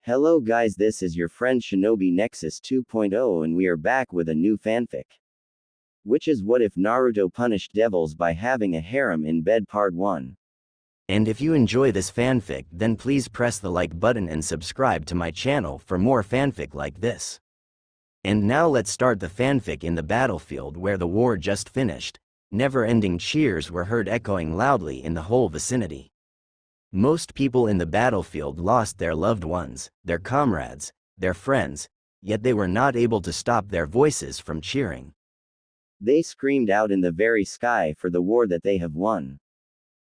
Hello guys, this is your friend Shinobi Nexus 2.0 and we are back with a new fanfic. Which is What If Naruto Punished Devils by Having a Harem in Bed Part 1. And if you enjoy this fanfic, then please press the like button and subscribe to my channel for more fanfic like this. And now let's start the fanfic in the battlefield where the war just finished. Never-ending cheers were heard echoing loudly in the whole vicinity. Most people in the battlefield lost their loved ones, their comrades, their friends, yet they were not able to stop their voices from cheering. They screamed out in the very sky for the war that they have won.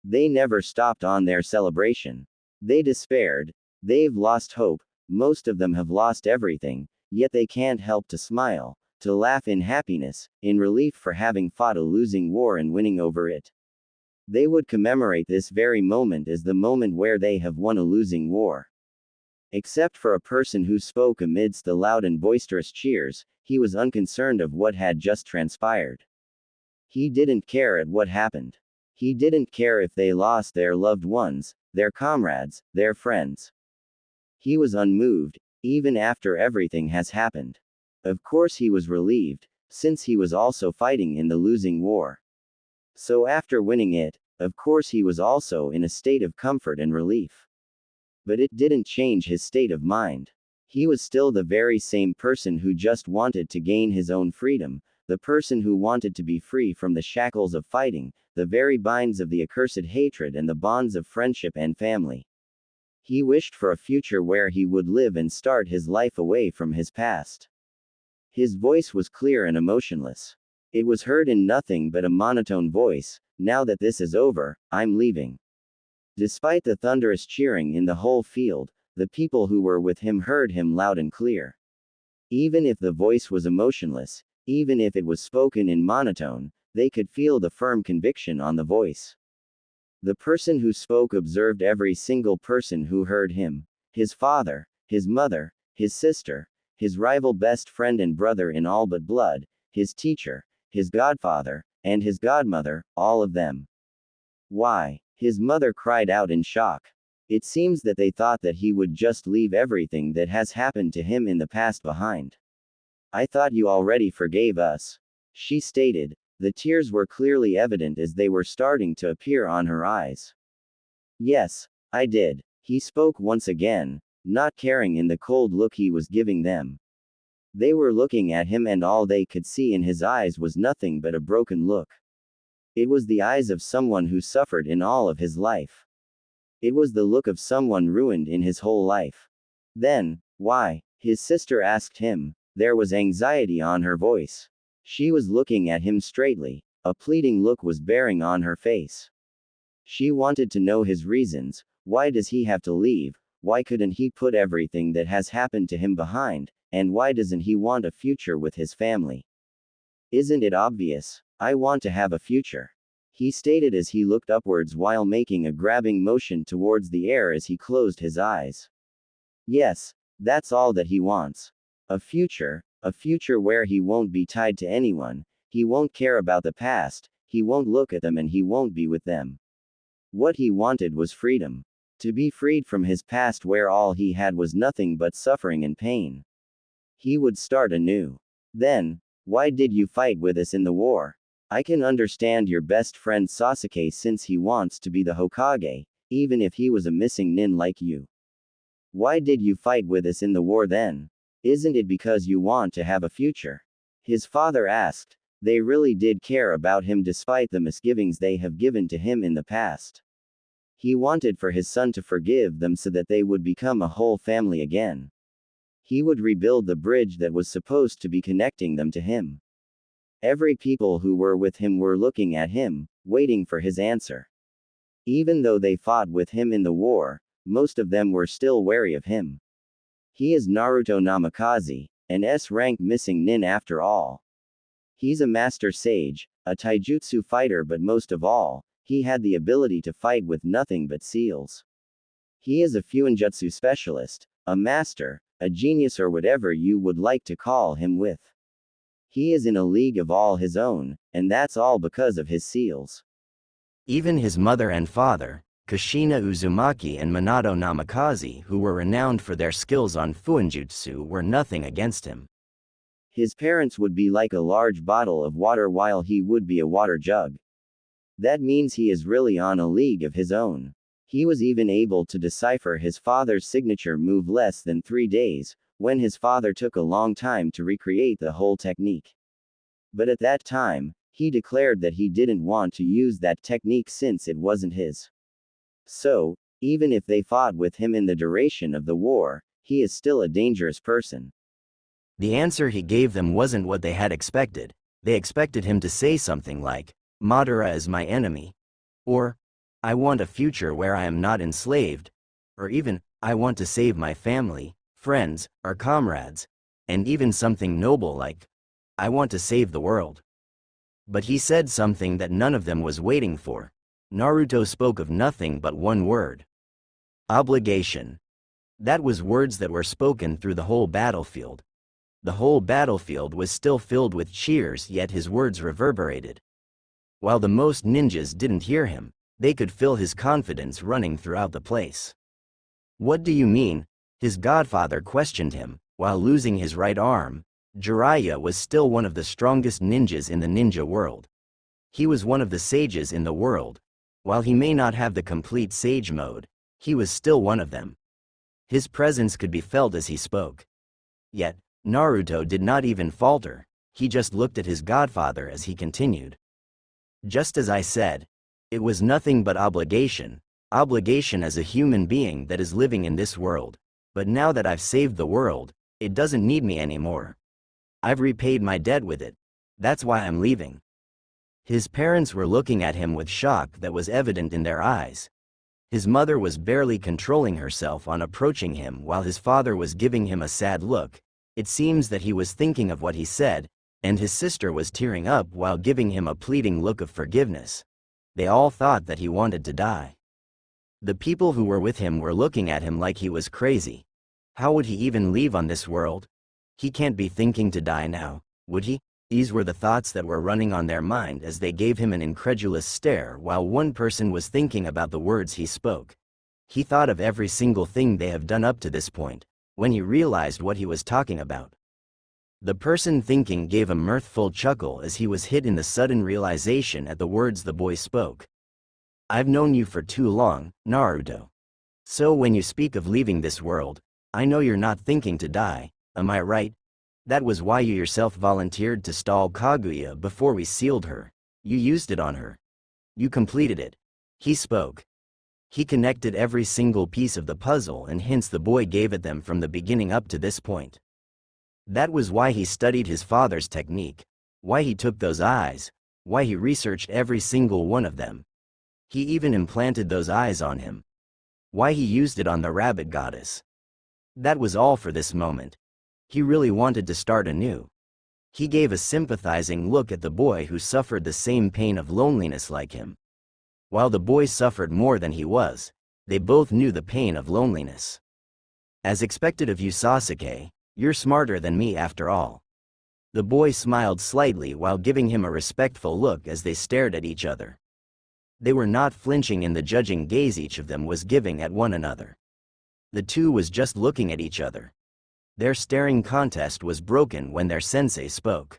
They never stopped on their celebration. They despaired. They've lost hope. Most of them have lost everything, yet they can't help to smile, to laugh in happiness, in relief for having fought a losing war and winning over it. They would commemorate this very moment as the moment where they have won a losing war. Except for a person who spoke amidst the loud and boisterous cheers, he was unconcerned of what had just transpired. He didn't care at what happened. He didn't care if they lost their loved ones, their comrades, their friends. He was unmoved, even after everything has happened. Of course he was relieved, since he was also fighting in the losing war. So after winning it, of course he was also in a state of comfort and relief. But it didn't change his state of mind. He was still the very same person who just wanted to gain his own freedom, the person who wanted to be free from the shackles of fighting, the very binds of the accursed hatred and the bonds of friendship and family. He wished for a future where he would live and start his life away from his past. His voice was clear and emotionless. It was heard in nothing but a monotone voice. Now that this is over, I'm leaving. Despite the thunderous cheering in the whole field, the people who were with him heard him loud and clear. Even if the voice was emotionless, even if it was spoken in monotone, they could feel the firm conviction on the voice. The person who spoke observed every single person who heard him: his father, his mother, his sister, his rival best friend and brother in all but blood, his teacher, his godfather, and his godmother, all of them. Why? His mother cried out in shock. It seems that they thought that he would just leave everything that has happened to him in the past behind. I thought you already forgave us, she stated. The tears were clearly evident as they were starting to appear on her eyes. Yes, I did, he spoke once again, not caring in the cold look he was giving them. They were looking at him and all they could see in his eyes was nothing but a broken look. It was the eyes of someone who suffered in all of his life. It was the look of someone ruined in his whole life. Then, why? His sister asked him. There was anxiety on her voice. She was looking at him straightly. A pleading look was bearing on her face. She wanted to know his reasons. Why does he have to leave? Why couldn't he put everything that has happened to him behind? And why doesn't he want a future with his family? Isn't it obvious? I want to have a future, he stated as he looked upwards while making a grabbing motion towards the air as he closed his eyes. Yes, that's all that he wants. A future where he won't be tied to anyone, he won't care about the past, he won't look at them and he won't be with them. What he wanted was freedom. To be freed from his past where all he had was nothing but suffering and pain. He would start anew. Then, why did you fight with us in the war? I can understand your best friend Sasuke since he wants to be the Hokage, even if he was a missing nin like you. Why did you fight with us in the war then? Isn't it because you want to have a future? His father asked. They really did care about him despite the misgivings they have given to him in the past. He wanted for his son to forgive them so that they would become a whole family again. He would rebuild the bridge that was supposed to be connecting them to him. Every people who were with him were looking at him, waiting for his answer. Even though they fought with him in the war, most of them were still wary of him. He is Naruto Namikaze, an S-rank missing nin after all. He's a master sage, a taijutsu fighter, but most of all, he had the ability to fight with nothing but seals. He is a fuinjutsu specialist, a master, a genius or whatever you would like to call him with. He is in a league of all his own, and that's all because of his seals. Even his mother and father, Kushina Uzumaki and Minato Namikaze, who were renowned for their skills on Fuinjutsu, were nothing against him. His parents would be like a large bottle of water while he would be a water jug. That means he is really on a league of his own. He was even able to decipher his father's signature move less than 3 days, when his father took a long time to recreate the whole technique. But at that time, he declared that he didn't want to use that technique since it wasn't his. So, even if they fought with him in the duration of the war, he is still a dangerous person. The answer he gave them wasn't what they had expected. They expected him to say something like, "Madara is my enemy," or, "I want a future where I am not enslaved," or even, "I want to save my family, friends, or comrades," and even something noble like, "I want to save the world." But he said something that none of them was waiting for. Naruto spoke of nothing but one word: obligation. That was words that were spoken through the whole battlefield. The whole battlefield was still filled with cheers, yet his words reverberated. While the most ninjas didn't hear him, they could feel his confidence running throughout the place. "What do you mean?" his godfather questioned him. While losing his right arm, Jiraiya was still one of the strongest ninjas in the ninja world. He was one of the sages in the world. While he may not have the complete sage mode, he was still one of them. His presence could be felt as he spoke. Yet, Naruto did not even falter. He just looked at his godfather as he continued. "Just as I said, it was nothing but obligation as a human being that is living in this world. But now that I've saved the world, it doesn't need me anymore. I've repaid my debt with it. That's why I'm leaving." His parents were looking at him with shock that was evident in their eyes. His mother was barely controlling herself on approaching him while his father was giving him a sad look. It seems that he was thinking of what he said, and his sister was tearing up while giving him a pleading look of forgiveness. They all thought that he wanted to die. The people who were with him were looking at him like he was crazy. How would he even leave on this world? He can't be thinking to die now, would he? These were the thoughts that were running on their mind as they gave him an incredulous stare, while one person was thinking about the words he spoke. He thought of every single thing they have done up to this point, when he realized what he was talking about. The person thinking gave a mirthful chuckle as he was hit in the sudden realization at the words the boy spoke. "I've known you for too long, Naruto. So when you speak of leaving this world, I know you're not thinking to die, am I right? That was why you yourself volunteered to stall Kaguya before we sealed her. You used it on her. You completed it." He spoke. He connected every single piece of the puzzle and hints the boy gave at them from the beginning up to this point. That was why he studied his father's technique, why he took those eyes, why he researched every single one of them. He even implanted those eyes on him. Why he used it on the rabbit goddess. That was all for this moment. He really wanted to start anew. He gave a sympathizing look at the boy who suffered the same pain of loneliness like him. While the boy suffered more than he was, they both knew the pain of loneliness. "As expected of you, Sasuke, you're smarter than me after all." The boy smiled slightly while giving him a respectful look as they stared at each other. They were not flinching in the judging gaze each of them was giving at one another. The two was just looking at each other. Their staring contest was broken when their sensei spoke.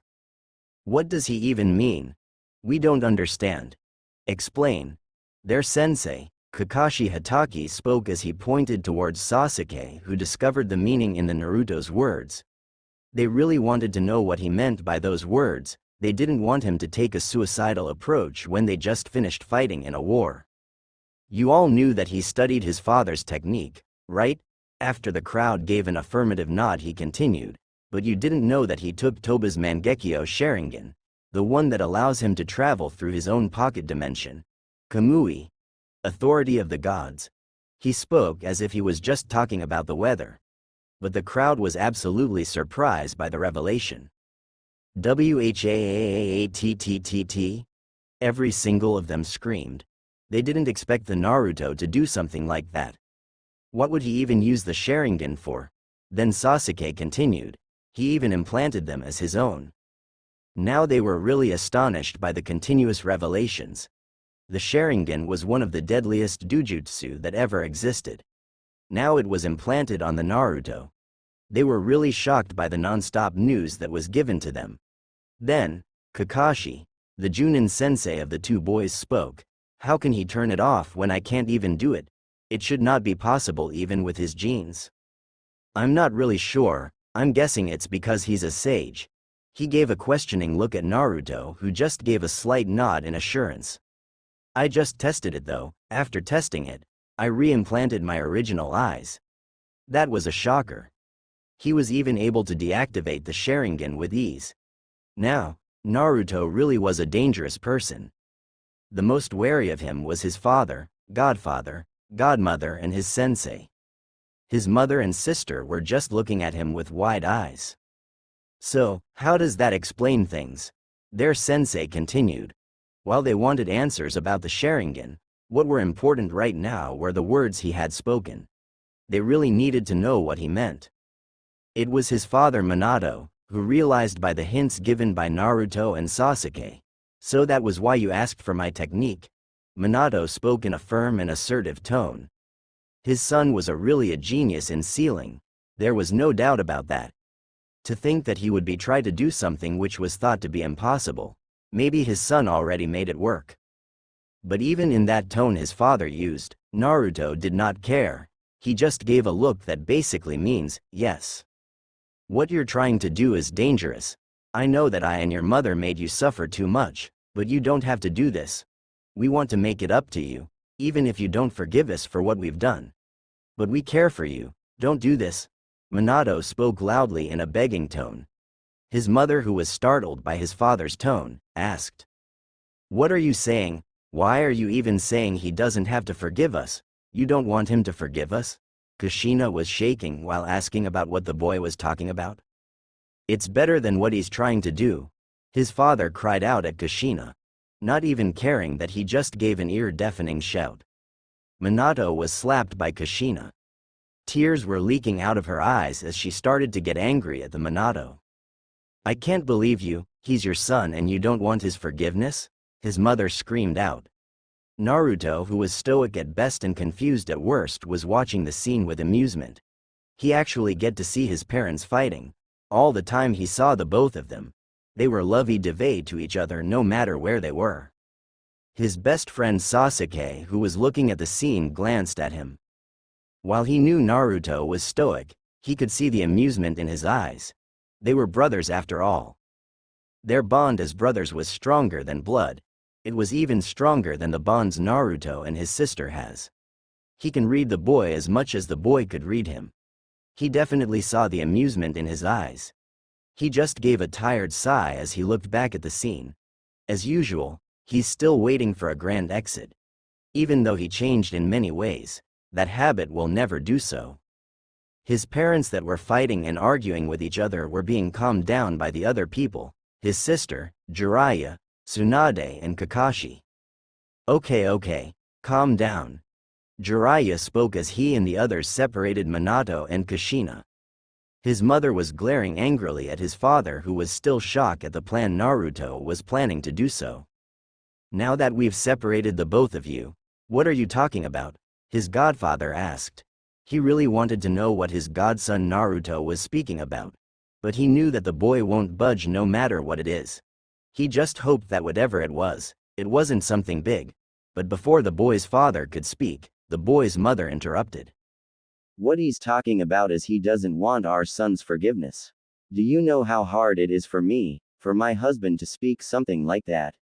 "What does he even mean? We don't understand. Explain." Their sensei, Kakashi Hatake, spoke as he pointed towards Sasuke, who discovered the meaning in the Naruto's words. They really wanted to know what he meant by those words. They didn't want him to take a suicidal approach when they just finished fighting in a war. "You all knew that he studied his father's technique, right?" After the crowd gave an affirmative nod, he continued, "But you didn't know that he took Toba's Mangekyo Sharingan, the one that allows him to travel through his own pocket dimension. Kamui, authority of the gods." He spoke as if he was just talking about the weather. But the crowd was absolutely surprised by the revelation. "Whaattt?" Every single of them screamed. They didn't expect the Naruto to do something like that. What would he even use the Sharingan for? Then Sasuke continued. He even implanted them as his own. Now they were really astonished by the continuous revelations. The Sharingan was one of the deadliest dojutsu that ever existed. Now it was implanted on the Naruto. They were really shocked by the non-stop news that was given to them. Then, Kakashi, the Junin sensei of the two boys, spoke. How can he turn it off when I can't even do it? It should not be possible even with his genes. I'm not really sure, I'm guessing it's because he's a sage. He gave a questioning look at Naruto, who just gave a slight nod in assurance. I just tested it though. After testing it, I re-implanted my original eyes. That was a shocker. He was even able to deactivate the Sharingan with ease. Now, Naruto really was a dangerous person. The most wary of him was his father, godfather, godmother and his sensei. His mother and sister were just looking at him with wide eyes. So, how does that explain things? Their sensei continued. While they wanted answers about the Sharingan, what were important right now were the words he had spoken. They really needed to know what he meant. It was his father Minato, who realized by the hints given by Naruto and Sasuke. So that was why you asked for my technique? Minato spoke in a firm and assertive tone. His son was really a genius in sealing. There was no doubt about that. To think that he would be trying to do something which was thought to be impossible. Maybe his son already made it work. But even in that tone his father used, Naruto did not care. He just gave a look that basically means, yes. What you're trying to do is dangerous. I know that I and your mother made you suffer too much, but you don't have to do this. We want to make it up to you, even if you don't forgive us for what we've done. But we care for you, don't do this. Minato spoke loudly in a begging tone. His mother, who was startled by his father's tone, asked, "What are you saying? Why are you even saying he doesn't have to forgive us? You don't want him to forgive us?" Kushina was shaking while asking about what the boy was talking about. "It's better than what he's trying to do," his father cried out at Kushina, not even caring that he just gave an ear-deafening shout. Minato was slapped by Kushina. Tears were leaking out of her eyes as she started to get angry at the Minato. "I can't believe you, he's your son and you don't want his forgiveness?" his mother screamed out. Naruto, who was stoic at best and confused at worst, was watching the scene with amusement. He actually get to see his parents fighting. All the time he saw the both of them. They were lovey-dovey to each other no matter where they were. His best friend Sasuke, who was looking at the scene, glanced at him. While he knew Naruto was stoic, he could see the amusement in his eyes. They were brothers after all. Their bond as brothers was stronger than blood. It was even stronger than the bonds Naruto and his sister has. He can read the boy as much as the boy could read him. He definitely saw the amusement in his eyes. He just gave a tired sigh as he looked back at the scene. As usual, he's still waiting for a grand exit. Even though he changed in many ways, that habit will never do so. His parents that were fighting and arguing with each other were being calmed down by the other people, his sister, Jiraiya, Tsunade and Kakashi. Okay, calm down. Jiraiya spoke as he and the others separated Minato and Kushina. His mother was glaring angrily at his father, who was still shocked at the plan Naruto was planning to do so. "Now that we've separated the both of you, what are you talking about?" his godfather asked. He really wanted to know what his godson Naruto was speaking about. But he knew that the boy won't budge no matter what it is. He just hoped that whatever it wasn't something big. But before the boy's father could speak, the boy's mother interrupted. "What he's talking about is he doesn't want our son's forgiveness. Do you know how hard it is for me, for my husband to speak something like that?"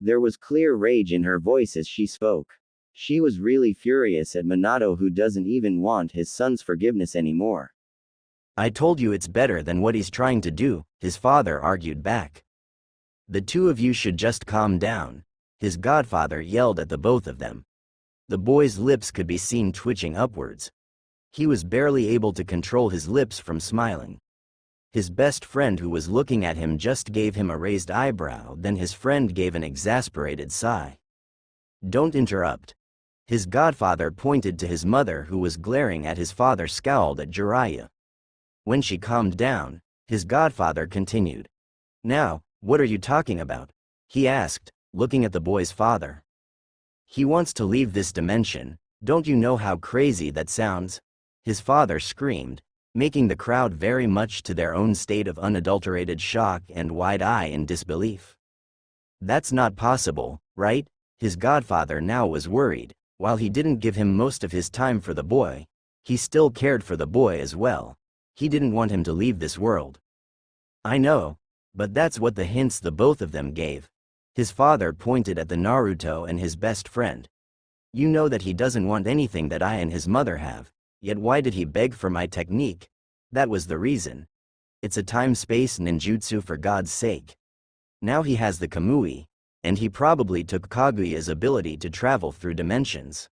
There was clear rage in her voice as she spoke. She was really furious at Minato, who doesn't even want his son's forgiveness anymore. "I told you it's better than what he's trying to do," his father argued back. "The two of you should just calm down," his godfather yelled at the both of them. The boy's lips could be seen twitching upwards. He was barely able to control his lips from smiling. His best friend, who was looking at him, just gave him a raised eyebrow, then his friend gave an exasperated sigh. "Don't interrupt." His godfather pointed to his mother, who was glaring at his father, scowled at Jiraiya. When she calmed down, his godfather continued. "Now, what are you talking about?" he asked, looking at the boy's father. He wants to leave this dimension. Don't you know how crazy that sounds? His father screamed, making the crowd very much to their own state of unadulterated shock and wide-eye in disbelief. That's not possible, right? His godfather now was worried. While he didn't give him most of his time for the boy, he still cared for the boy as well. He didn't want him to leave this world. I know, but that's what the hints the both of them gave. His father pointed at the Naruto and his best friend. You know that he doesn't want anything that I and his mother have, yet why did he beg for my technique? That was the reason. It's a time-space ninjutsu for God's sake. Now he has the Kamui, and he probably took Kaguya's ability to travel through dimensions.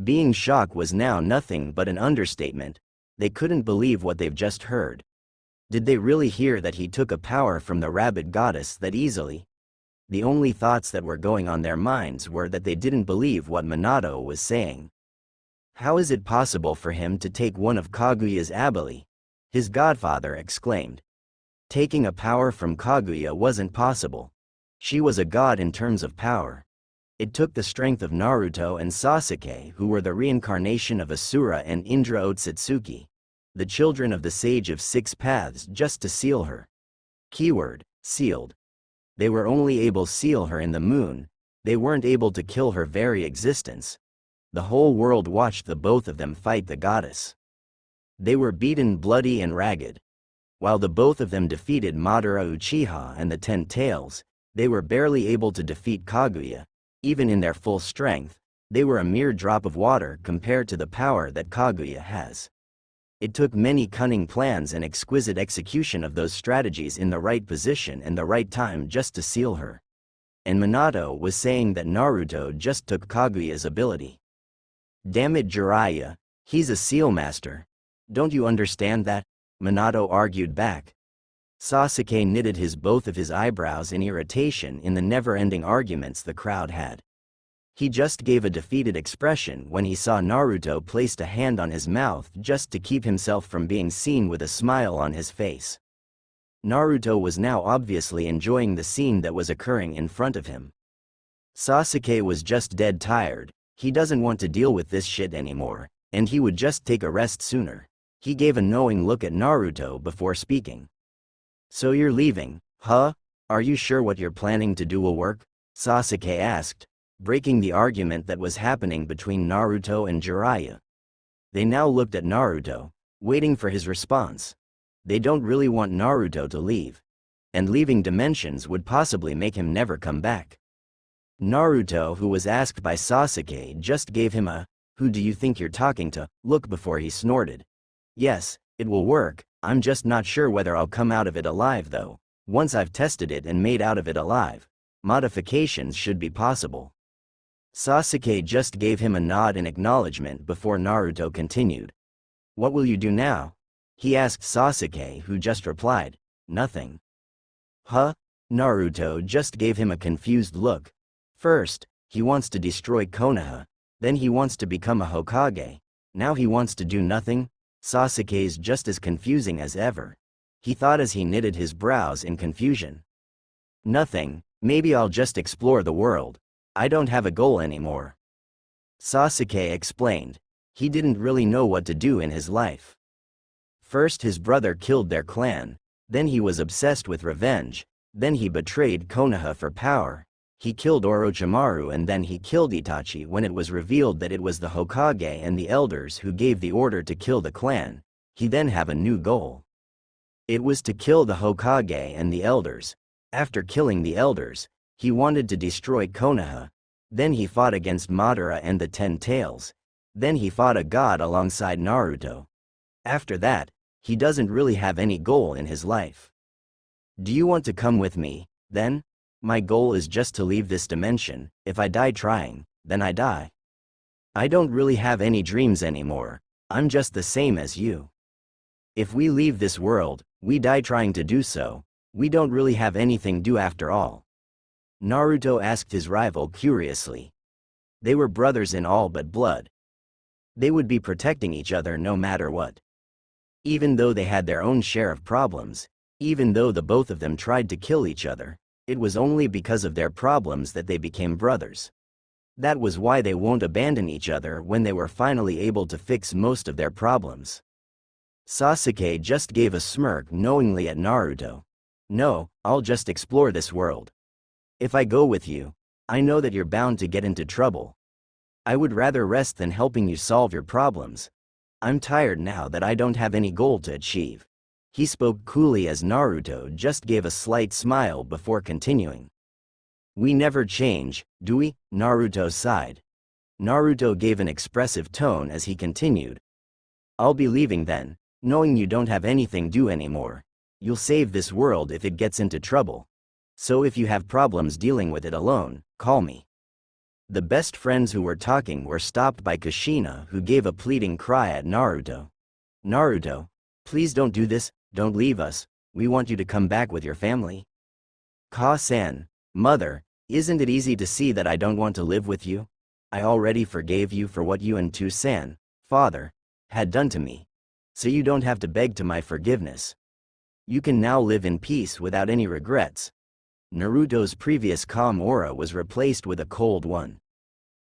Being shocked was now nothing but an understatement. They couldn't believe what they've just heard. Did they really hear that he took a power from the rabbit goddess that easily? The only thoughts that were going on their minds were that they didn't believe what Minato was saying. How is it possible for him to take one of Kaguya's ability? His godfather exclaimed. Taking a power from Kaguya wasn't possible. She was a god in terms of power. It took the strength of Naruto and Sasuke, who were the reincarnation of Asura and Indra Otsutsuki, the children of the Sage of Six Paths, just to seal her. Keyword, sealed. They were only able to seal her in the moon. They weren't able to kill her very existence. The whole world watched the both of them fight the goddess. They were beaten bloody and ragged. While the both of them defeated Madara Uchiha and the 10 Tails, they were barely able to defeat Kaguya. Even in their full strength, they were a mere drop of water compared to the power that Kaguya has. It took many cunning plans and exquisite execution of those strategies in the right position and the right time just to seal her. And Minato was saying that Naruto just took Kaguya's ability. Damn it, Jiraiya, he's a seal master. Don't you understand that? Minato argued back. Sasuke knitted both of his eyebrows in irritation in the never-ending arguments the crowd had. He just gave a defeated expression when he saw Naruto placed a hand on his mouth just to keep himself from being seen with a smile on his face. Naruto was now obviously enjoying the scene that was occurring in front of him. Sasuke was just dead tired. He doesn't want to deal with this shit anymore, and he would just take a rest sooner. He gave a knowing look at Naruto before speaking. So you're leaving, huh? Are you sure what you're planning to do will work? Sasuke asked, breaking the argument that was happening between Naruto and Jiraiya. They now looked at Naruto, waiting for his response. They don't really want Naruto to leave. And leaving dimensions would possibly make him never come back. Naruto, who was asked by Sasuke, just gave him a, "Who do you think you're talking to?" look before he snorted. Yes, it will work, I'm just not sure whether I'll come out of it alive though. Once I've tested it and made out of it alive, modifications should be possible. Sasuke just gave him a nod in acknowledgement before Naruto continued. What will you do now? He asked Sasuke, who just replied, nothing. Huh? Naruto just gave him a confused look. First, he wants to destroy Konoha, then he wants to become a Hokage, now he wants to do nothing? Sasuke's just as confusing as ever. He thought as he knitted his brows in confusion. Nothing, maybe I'll just explore the world. I don't have a goal anymore. Sasuke explained. He didn't really know what to do in his life. First his brother killed their clan, then he was obsessed with revenge, then he betrayed Konoha for power. He killed Orochimaru and then he killed Itachi when it was revealed that it was the Hokage and the elders who gave the order to kill the clan. He then have a new goal. It was to kill the Hokage and the elders. After killing the elders, he wanted to destroy Konoha. Then he fought against Madara and the 10 Tails. Then he fought a god alongside Naruto. After that, he doesn't really have any goal in his life. Do you want to come with me, then? My goal is just to leave this dimension. If I die trying, then I die. I don't really have any dreams anymore. I'm just the same as you. If we leave this world, we die trying to do so. We don't really have anything do after all. Naruto asked his rival curiously. They were brothers in all but blood. They would be protecting each other no matter what. Even though they had their own share of problems, even though the both of them tried to kill each other, it was only because of their problems that they became brothers. That was why they won't abandon each other when they were finally able to fix most of their problems. Sasuke just gave a smirk knowingly at Naruto. No, I'll just explore this world. If I go with you, I know that you're bound to get into trouble. I would rather rest than helping you solve your problems. I'm tired now that I don't have any goal to achieve. He spoke coolly as Naruto just gave a slight smile before continuing. We never change, do we? Naruto sighed. Naruto gave an expressive tone as he continued. I'll be leaving then, knowing you don't have anything due anymore. You'll save this world if it gets into trouble. So if you have problems dealing with it alone, call me. The best friends who were talking were stopped by Kushina, who gave a pleading cry at Naruto. Naruto, please don't do this, don't leave us, we want you to come back with your family. Ka-san, mother, isn't it easy to see that I don't want to live with you? I already forgave you for what you and Tu-san, father, had done to me. So you don't have to beg to my forgiveness. You can now live in peace without any regrets. Naruto's previous calm aura was replaced with a cold one.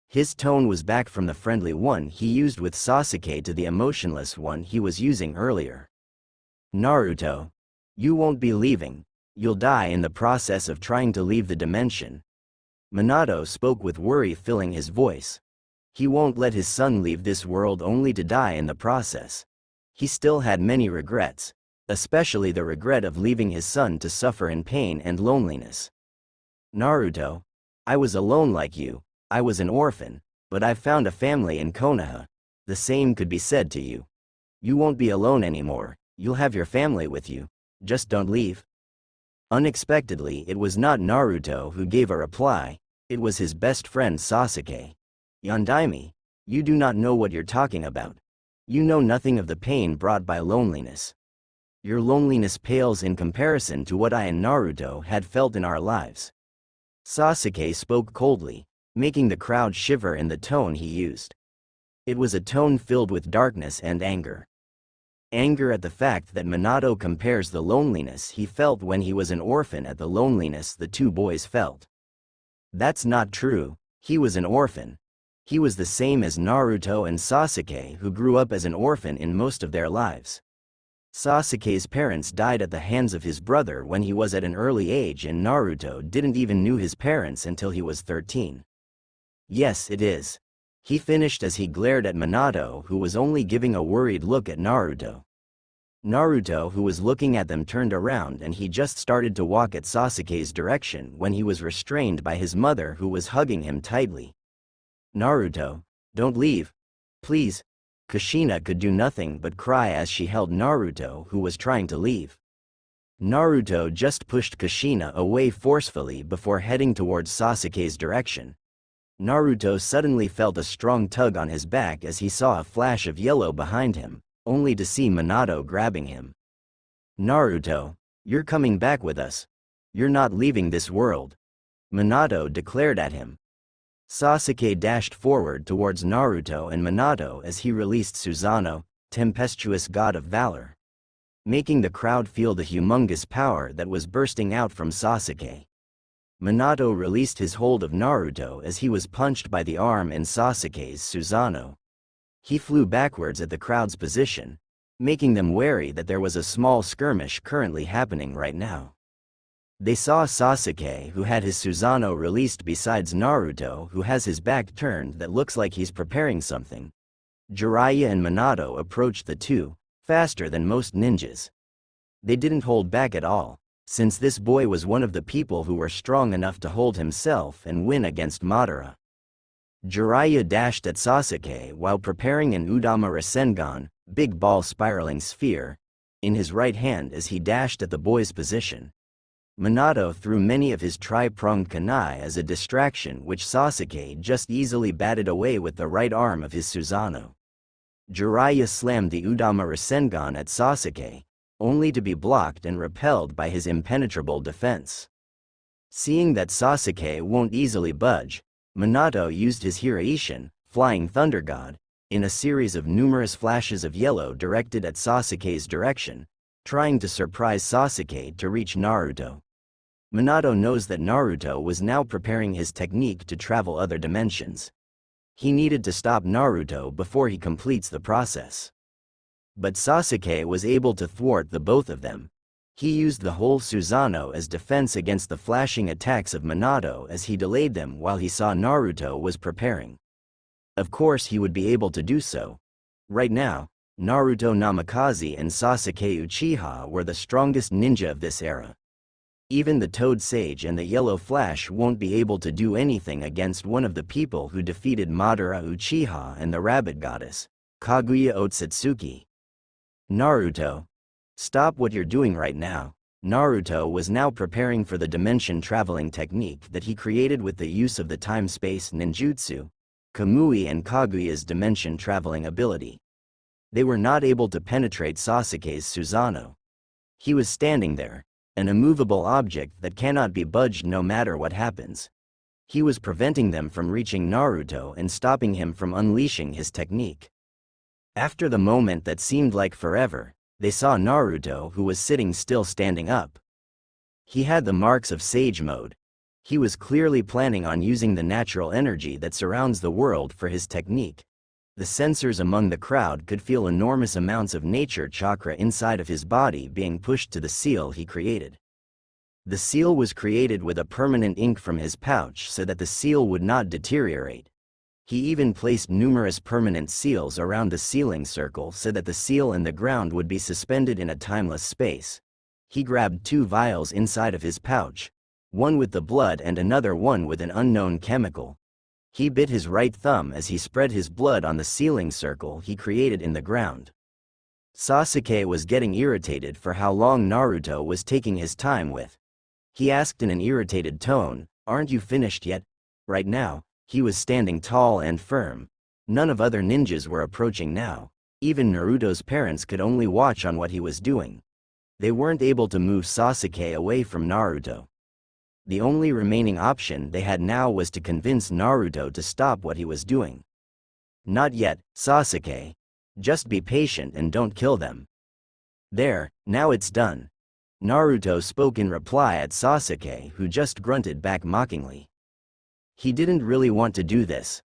His tone was back from the friendly one he used with Sasuke to the emotionless one he was using earlier. Naruto, you won't be leaving. You'll die in the process of trying to leave the dimension. Minato spoke with worry filling his voice. He won't let his son leave this world only to die in the process. He still had many regrets, especially the regret of leaving his son to suffer in pain and loneliness. Naruto, I was alone like you, I was an orphan, but I've found a family in Konoha. The same could be said to you. You won't be alone anymore, you'll have your family with you, just don't leave. Unexpectedly, it was not Naruto who gave a reply, it was his best friend Sasuke. Yondaime, you do not know what you're talking about. You know nothing of the pain brought by loneliness. Your loneliness pales in comparison to what I and Naruto had felt in our lives. Sasuke spoke coldly, making the crowd shiver in the tone he used. It was a tone filled with darkness and anger. Anger at the fact that Minato compares the loneliness he felt when he was an orphan at the loneliness the two boys felt. That's not true, he was an orphan. He was the same as Naruto and Sasuke, who grew up as an orphan in most of their lives. Sasuke's parents died at the hands of his brother when he was at an early age, and Naruto didn't even know his parents until he was 13. Yes, it is. He finished as he glared at Minato, who was only giving a worried look at Naruto. Naruto, who was looking at them, turned around and he just started to walk at Sasuke's direction when he was restrained by his mother, who was hugging him tightly. Naruto, don't leave. Please. Kushina could do nothing but cry as she held Naruto, who was trying to leave. Naruto just pushed Kushina away forcefully before heading towards Sasuke's direction. Naruto suddenly felt a strong tug on his back as he saw a flash of yellow behind him, only to see Minato grabbing him. Naruto, you're coming back with us. You're not leaving this world. Minato declared at him. Sasuke dashed forward towards Naruto and Minato as he released Susanoo, tempestuous god of valor, making the crowd feel the humongous power that was bursting out from Sasuke. Minato released his hold of Naruto as he was punched by the arm in Sasuke's Susanoo. He flew backwards at the crowd's position, making them wary that there was a small skirmish currently happening right now. They saw Sasuke, who had his Susanoo released, besides Naruto, who has his back turned that looks like he's preparing something. Jiraiya and Minato approached the two, faster than most ninjas. They didn't hold back at all, since this boy was one of the people who were strong enough to hold himself and win against Madara. Jiraiya dashed at Sasuke while preparing an Udama Rasengan, big ball spiraling sphere, in his right hand as he dashed at the boy's position. Minato threw many of his tri-pronged kunai as a distraction, which Sasuke just easily batted away with the right arm of his Susanoo. Jiraiya slammed the Udama Rasengan at Sasuke, only to be blocked and repelled by his impenetrable defense. Seeing that Sasuke won't easily budge, Minato used his Hiraishin, Flying Thunder God, in a series of numerous flashes of yellow directed at Sasuke's direction, trying to surprise Sasuke to reach Naruto. Minato knows that Naruto was now preparing his technique to travel other dimensions. He needed to stop Naruto before he completes the process. But Sasuke was able to thwart the both of them. He used the whole Susanoo as defense against the flashing attacks of Minato as he delayed them while he saw Naruto was preparing. Of course he would be able to do so. Right now, Naruto Namikaze and Sasuke Uchiha were the strongest ninja of this era. Even the Toad Sage and the Yellow Flash won't be able to do anything against one of the people who defeated Madara Uchiha and the Rabbit Goddess, Kaguya Otsutsuki. Naruto. Stop what you're doing right now. Naruto was now preparing for the dimension traveling technique that he created with the use of the time-space ninjutsu, Kamui and Kaguya's dimension traveling ability. They were not able to penetrate Sasuke's Susanoo. He was standing there, an immovable object that cannot be budged no matter what happens. He was preventing them from reaching Naruto and stopping him from unleashing his technique. After the moment that seemed like forever, they saw Naruto, who was sitting still standing up. He had the marks of Sage Mode. He was clearly planning on using the natural energy that surrounds the world for his technique. The sensors among the crowd could feel enormous amounts of nature chakra inside of his body being pushed to the seal he created. The seal was created with a permanent ink from his pouch so that the seal would not deteriorate. He even placed numerous permanent seals around the sealing circle so that the seal and the ground would be suspended in a timeless space. He grabbed 2 vials inside of his pouch, one with the blood and another one with an unknown chemical. He bit his right thumb as he spread his blood on the sealing circle he created in the ground. Sasuke was getting irritated for how long Naruto was taking his time with. He asked in an irritated tone, "Aren't you finished yet?" Right now, he was standing tall and firm. None of other ninjas were approaching now. Even Naruto's parents could only watch on what he was doing. They weren't able to move Sasuke away from Naruto. The only remaining option they had now was to convince Naruto to stop what he was doing. "Not yet, Sasuke. Just be patient and don't kill them." "There, now it's done." Naruto spoke in reply at Sasuke, who just grunted back mockingly. He didn't really want to do this.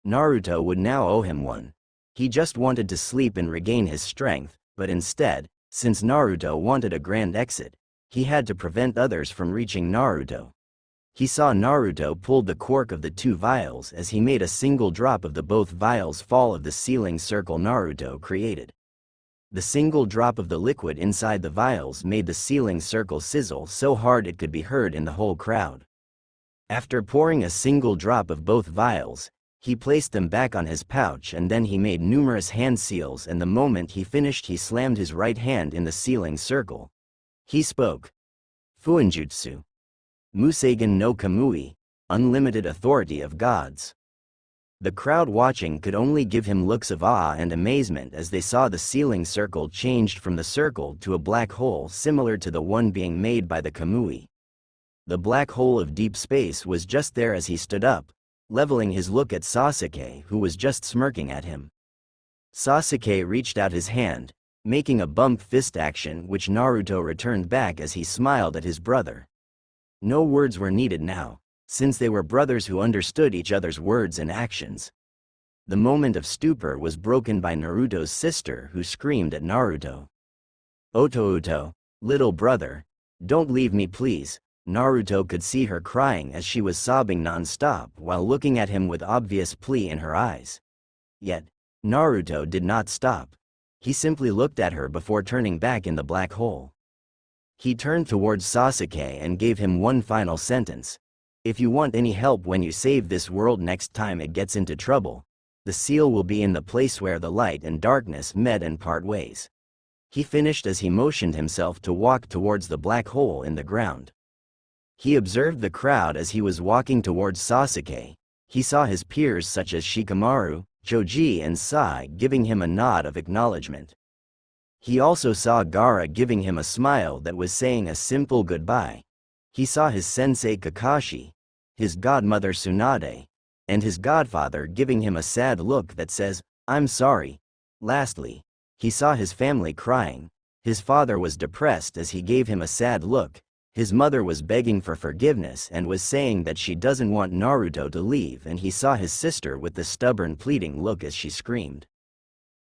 Naruto would now owe him one. He just wanted to sleep and regain his strength, but instead, since Naruto wanted a grand exit, he had to prevent others from reaching Naruto. He saw Naruto pull the cork of the 2 vials as he made a single drop of the both vials fall of the sealing circle Naruto created. The single drop of the liquid inside the vials made the sealing circle sizzle so hard it could be heard in the whole crowd. After pouring a single drop of both vials, he placed them back on his pouch and then he made numerous hand seals, and the moment he finished he slammed his right hand in the sealing circle. He spoke. "Fuinjutsu. Musagen no Kamui, unlimited authority of gods." The crowd watching could only give him looks of awe and amazement as they saw the sealing circle changed from the circle to a black hole similar to the one being made by the Kamui. The black hole of deep space was just there as he stood up, leveling his look at Sasuke, who was just smirking at him. Sasuke reached out his hand, making a bump fist action which Naruto returned back as he smiled at his brother. No words were needed now, since they were brothers who understood each other's words and actions. The moment of stupor was broken by Naruto's sister, who screamed at Naruto. "Otouto, little brother, don't leave me please." Naruto could see her crying as she was sobbing non-stop while looking at him with obvious plea in her eyes. Yet, Naruto did not stop. He simply looked at her before turning back in the black hole. He turned towards Sasuke and gave him one final sentence. "If you want any help when you save this world next time it gets into trouble, the seal will be in the place where the light and darkness met and part ways." He finished as he motioned himself to walk towards the black hole in the ground. He observed the crowd as he was walking towards Sasuke. He saw his peers such as Shikamaru, Choji and Sai giving him a nod of acknowledgement. He also saw Gaara giving him a smile that was saying a simple goodbye. He saw his sensei Kakashi, his godmother Tsunade, and his godfather giving him a sad look that says, "I'm sorry." Lastly, he saw his family crying. His father was depressed as he gave him a sad look. His mother was begging for forgiveness and was saying that she doesn't want Naruto to leave, and he saw his sister with the stubborn pleading look as she screamed,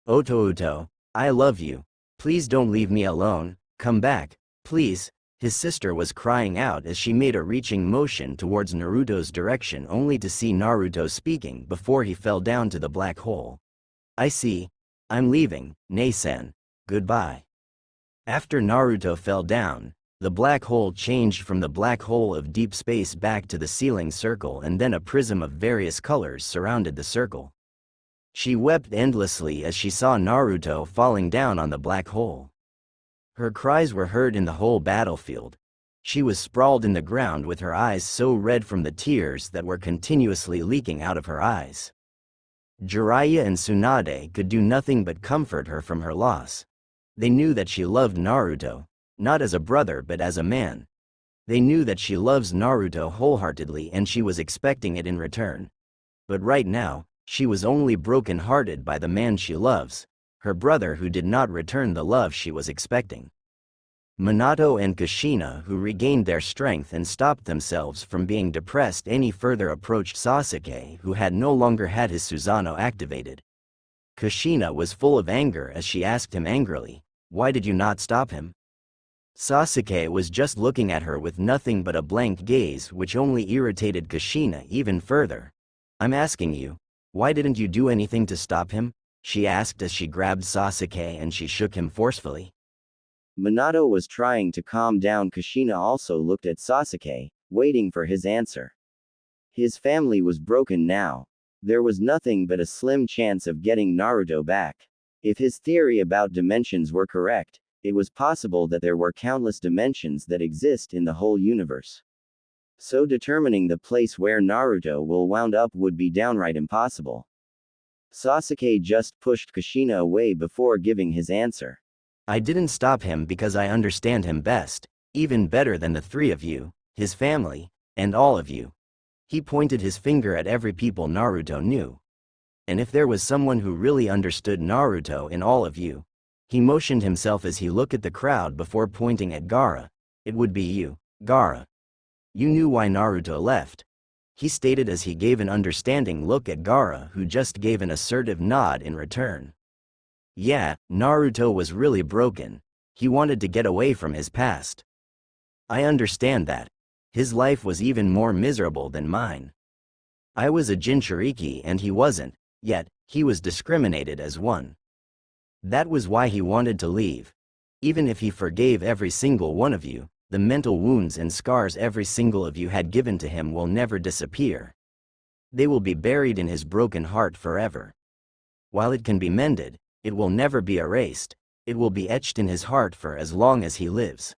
"Oto, I love you. Please don't leave me alone, come back, please." His sister was crying out as she made a reaching motion towards Naruto's direction, only to see Naruto speaking before he fell down to the black hole. "I see. I'm leaving, Nei-san. Goodbye." After Naruto fell down, the black hole changed from the black hole of deep space back to the ceiling circle, and then a prism of various colors surrounded the circle. She wept endlessly as she saw Naruto falling down on the black hole. Her cries were heard in the whole battlefield. She was sprawled in the ground with her eyes so red from the tears that were continuously leaking out of her eyes. Jiraiya and Tsunade could do nothing but comfort her from her loss. They knew that she loved Naruto, not as a brother but as a man. They knew that she loves Naruto wholeheartedly and she was expecting it in return. But right now, she was only broken-hearted by the man she loves, her brother who did not return the love she was expecting. Minato and Kushina, who regained their strength and stopped themselves from being depressed any further, approached Sasuke, who had no longer had his Susanoo activated. Kushina was full of anger as she asked him angrily, "Why did you not stop him?" Sasuke was just looking at her with nothing but a blank gaze, which only irritated Kushina even further. "I'm asking you, why didn't you do anything to stop him?" she asked as she grabbed Sasuke and she shook him forcefully. Minato was trying to calm down. Kushina also looked at Sasuke, waiting for his answer. His family was broken now. There was nothing but a slim chance of getting Naruto back. If his theory about dimensions were correct, it was possible that there were countless dimensions that exist in the whole universe. So determining the place where Naruto will wound up would be downright impossible. Sasuke just pushed Kushina away before giving his answer. "I didn't stop him because I understand him best, even better than the three of you, his family, and all of you." He pointed his finger at every people Naruto knew. "And if there was someone who really understood Naruto in all of you," he motioned himself as he looked at the crowd before pointing at Gaara, "it would be you, Gaara. You knew why Naruto left," he stated as he gave an understanding look at Gaara, who just gave an assertive nod in return. Yeah, Naruto was really broken. He wanted to get away from his past. "I understand that. His life was even more miserable than mine. I was a Jinchuriki and he wasn't, yet he was discriminated as one. That was why he wanted to leave. Even if he forgave every single one of you, the mental wounds and scars every single of you had given to him will never disappear. They will be buried in his broken heart forever. While it can be mended, it will never be erased. It will be etched in his heart for as long as he lives."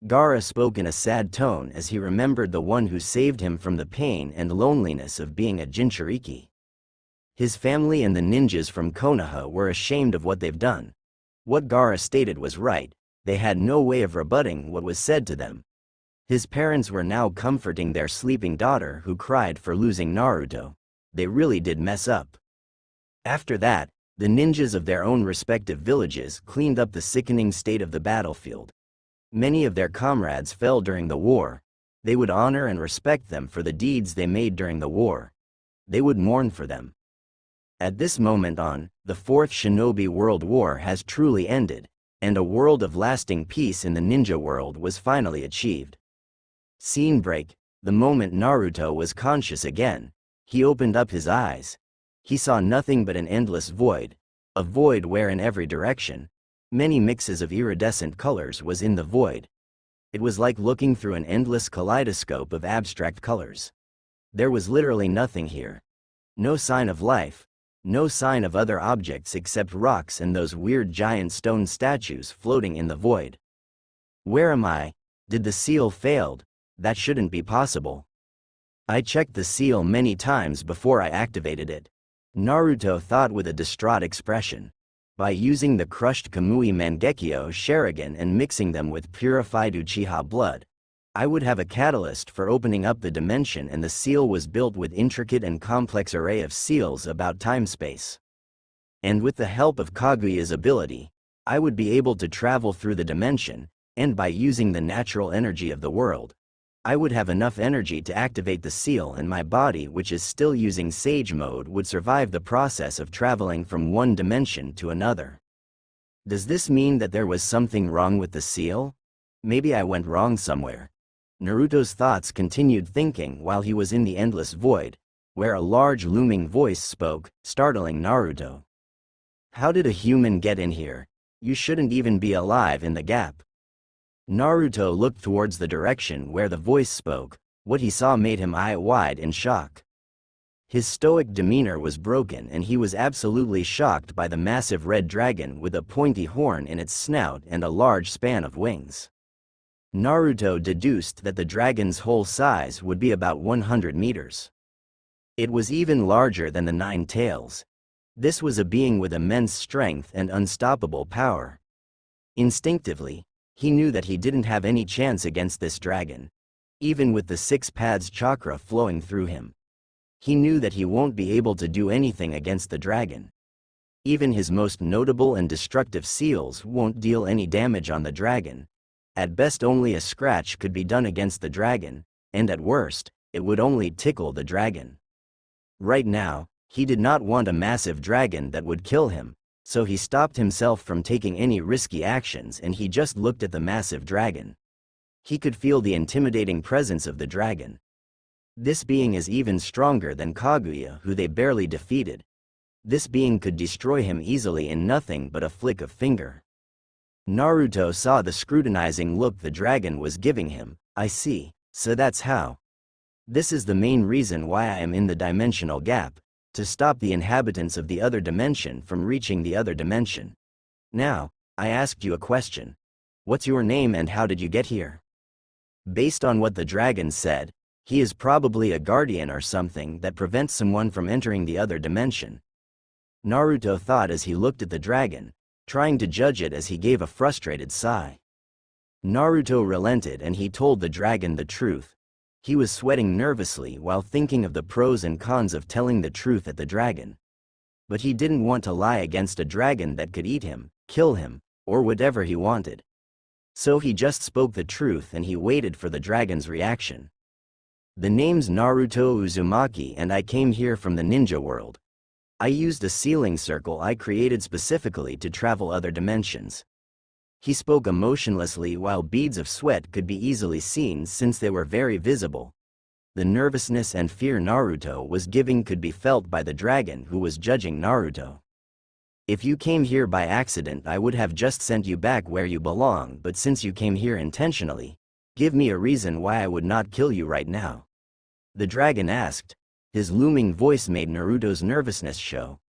Gaara spoke in a sad tone as he remembered the one who saved him from the pain and loneliness of being a Jinchuriki. His family and the ninjas from Konoha were ashamed of what they've done. What Gaara stated was right. They had no way of rebutting what was said to them. His parents were now comforting their sleeping daughter who cried for losing Naruto. They really did mess up. After that, the ninjas of their own respective villages cleaned up the sickening state of the battlefield. Many of their comrades fell during the war. They would honor and respect them for the deeds they made during the war. They would mourn for them. At this moment on, the Fourth Shinobi World War has truly ended, and a world of lasting peace in the ninja world was finally achieved. Scene break. The moment Naruto was conscious again, he opened up his eyes. He saw nothing but an endless void, a void where in every direction, many mixes of iridescent colors was in the void. It was like looking through an endless kaleidoscope of abstract colors. There was literally nothing here. No sign of life, no sign of other objects except rocks and those weird giant stone statues floating in the void. Where am I? Did the seal failed? That shouldn't be possible. I checked the seal many times before I activated it. Naruto thought with a distraught expression. By using the crushed Kamui Mangekyo Sharingan and mixing them with purified Uchiha blood, I would have a catalyst for opening up the dimension, and the seal was built with intricate and complex array of seals about time-space. And with the help of Kaguya's ability, I would be able to travel through the dimension, and by using the natural energy of the world, I would have enough energy to activate the seal, and my body, which is still using Sage mode, would survive the process of traveling from one dimension to another. Does this mean that there was something wrong with the seal? Maybe I went wrong somewhere. Naruto's thoughts continued thinking while he was in the endless void, where a large looming voice spoke, startling Naruto. How did a human get in here? You shouldn't even be alive in the gap. Naruto looked towards the direction where the voice spoke. What he saw made him eye wide in shock. His stoic demeanor was broken, and he was absolutely shocked by the massive red dragon with a pointy horn in its snout and a large span of wings. Naruto deduced that the dragon's whole size would be about 100 meters. It was even larger than the 9 tails. This was a being with immense strength and unstoppable power. Instinctively, he knew that he didn't have any chance against this dragon, even with the 6 paths chakra flowing through him. He knew that he won't be able to do anything against the dragon. Even his most notable and destructive seals won't deal any damage on the dragon. At best, only a scratch could be done against the dragon, and at worst, it would only tickle the dragon. Right now, he did not want a massive dragon that would kill him, so he stopped himself from taking any risky actions, and he just looked at the massive dragon. He could feel the intimidating presence of the dragon. This being is even stronger than Kaguya, who they barely defeated. This being could destroy him easily in nothing but a flick of finger. Naruto saw the scrutinizing look the dragon was giving him. I see, so that's how. This is the main reason why I am in the dimensional gap, to stop the inhabitants of the other dimension from reaching the other dimension. Now, I asked you a question. What's your name and how did you get here? Based on what the dragon said, he is probably a guardian or something that prevents someone from entering the other dimension. Naruto thought as he looked at the dragon, trying to judge it as he gave a frustrated sigh. Naruto relented and he told the dragon the truth. He was sweating nervously while thinking of the pros and cons of telling the truth at the dragon. But he didn't want to lie against a dragon that could eat him, kill him, or whatever he wanted. So he just spoke the truth and he waited for the dragon's reaction. The name's Naruto Uzumaki and I came here from the ninja world. I used a sealing circle I created specifically to travel other dimensions. He spoke emotionlessly while beads of sweat could be easily seen since they were very visible. The nervousness and fear Naruto was giving could be felt by the dragon who was judging Naruto. If you came here by accident, I would have just sent you back where you belong, but since you came here intentionally, give me a reason why I would not kill you right now. The dragon asked. His looming voice made Naruto's nervousness show.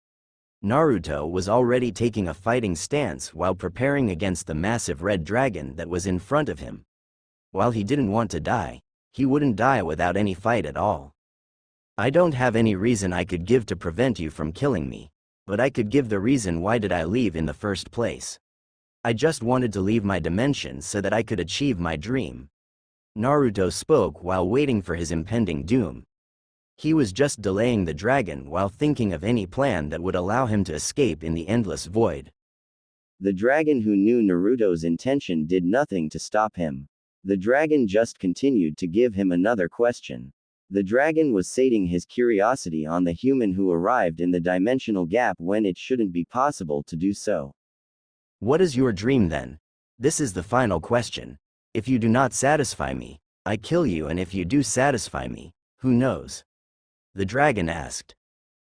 Naruto was already taking a fighting stance while preparing against the massive red dragon that was in front of him. While he didn't want to die, he wouldn't die without any fight at all. I don't have any reason I could give to prevent you from killing me, but I could give the reason why did I leave in the first place. I just wanted to leave my dimension so that I could achieve my dream. Naruto spoke while waiting for his impending doom. He was just delaying the dragon while thinking of any plan that would allow him to escape in the endless void. The dragon, who knew Naruto's intention, did nothing to stop him. The dragon just continued to give him another question. The dragon was sating his curiosity on the human who arrived in the dimensional gap when it shouldn't be possible to do so. What is your dream then? This is the final question. If you do not satisfy me, I kill you, and if you do satisfy me, who knows? The dragon asked.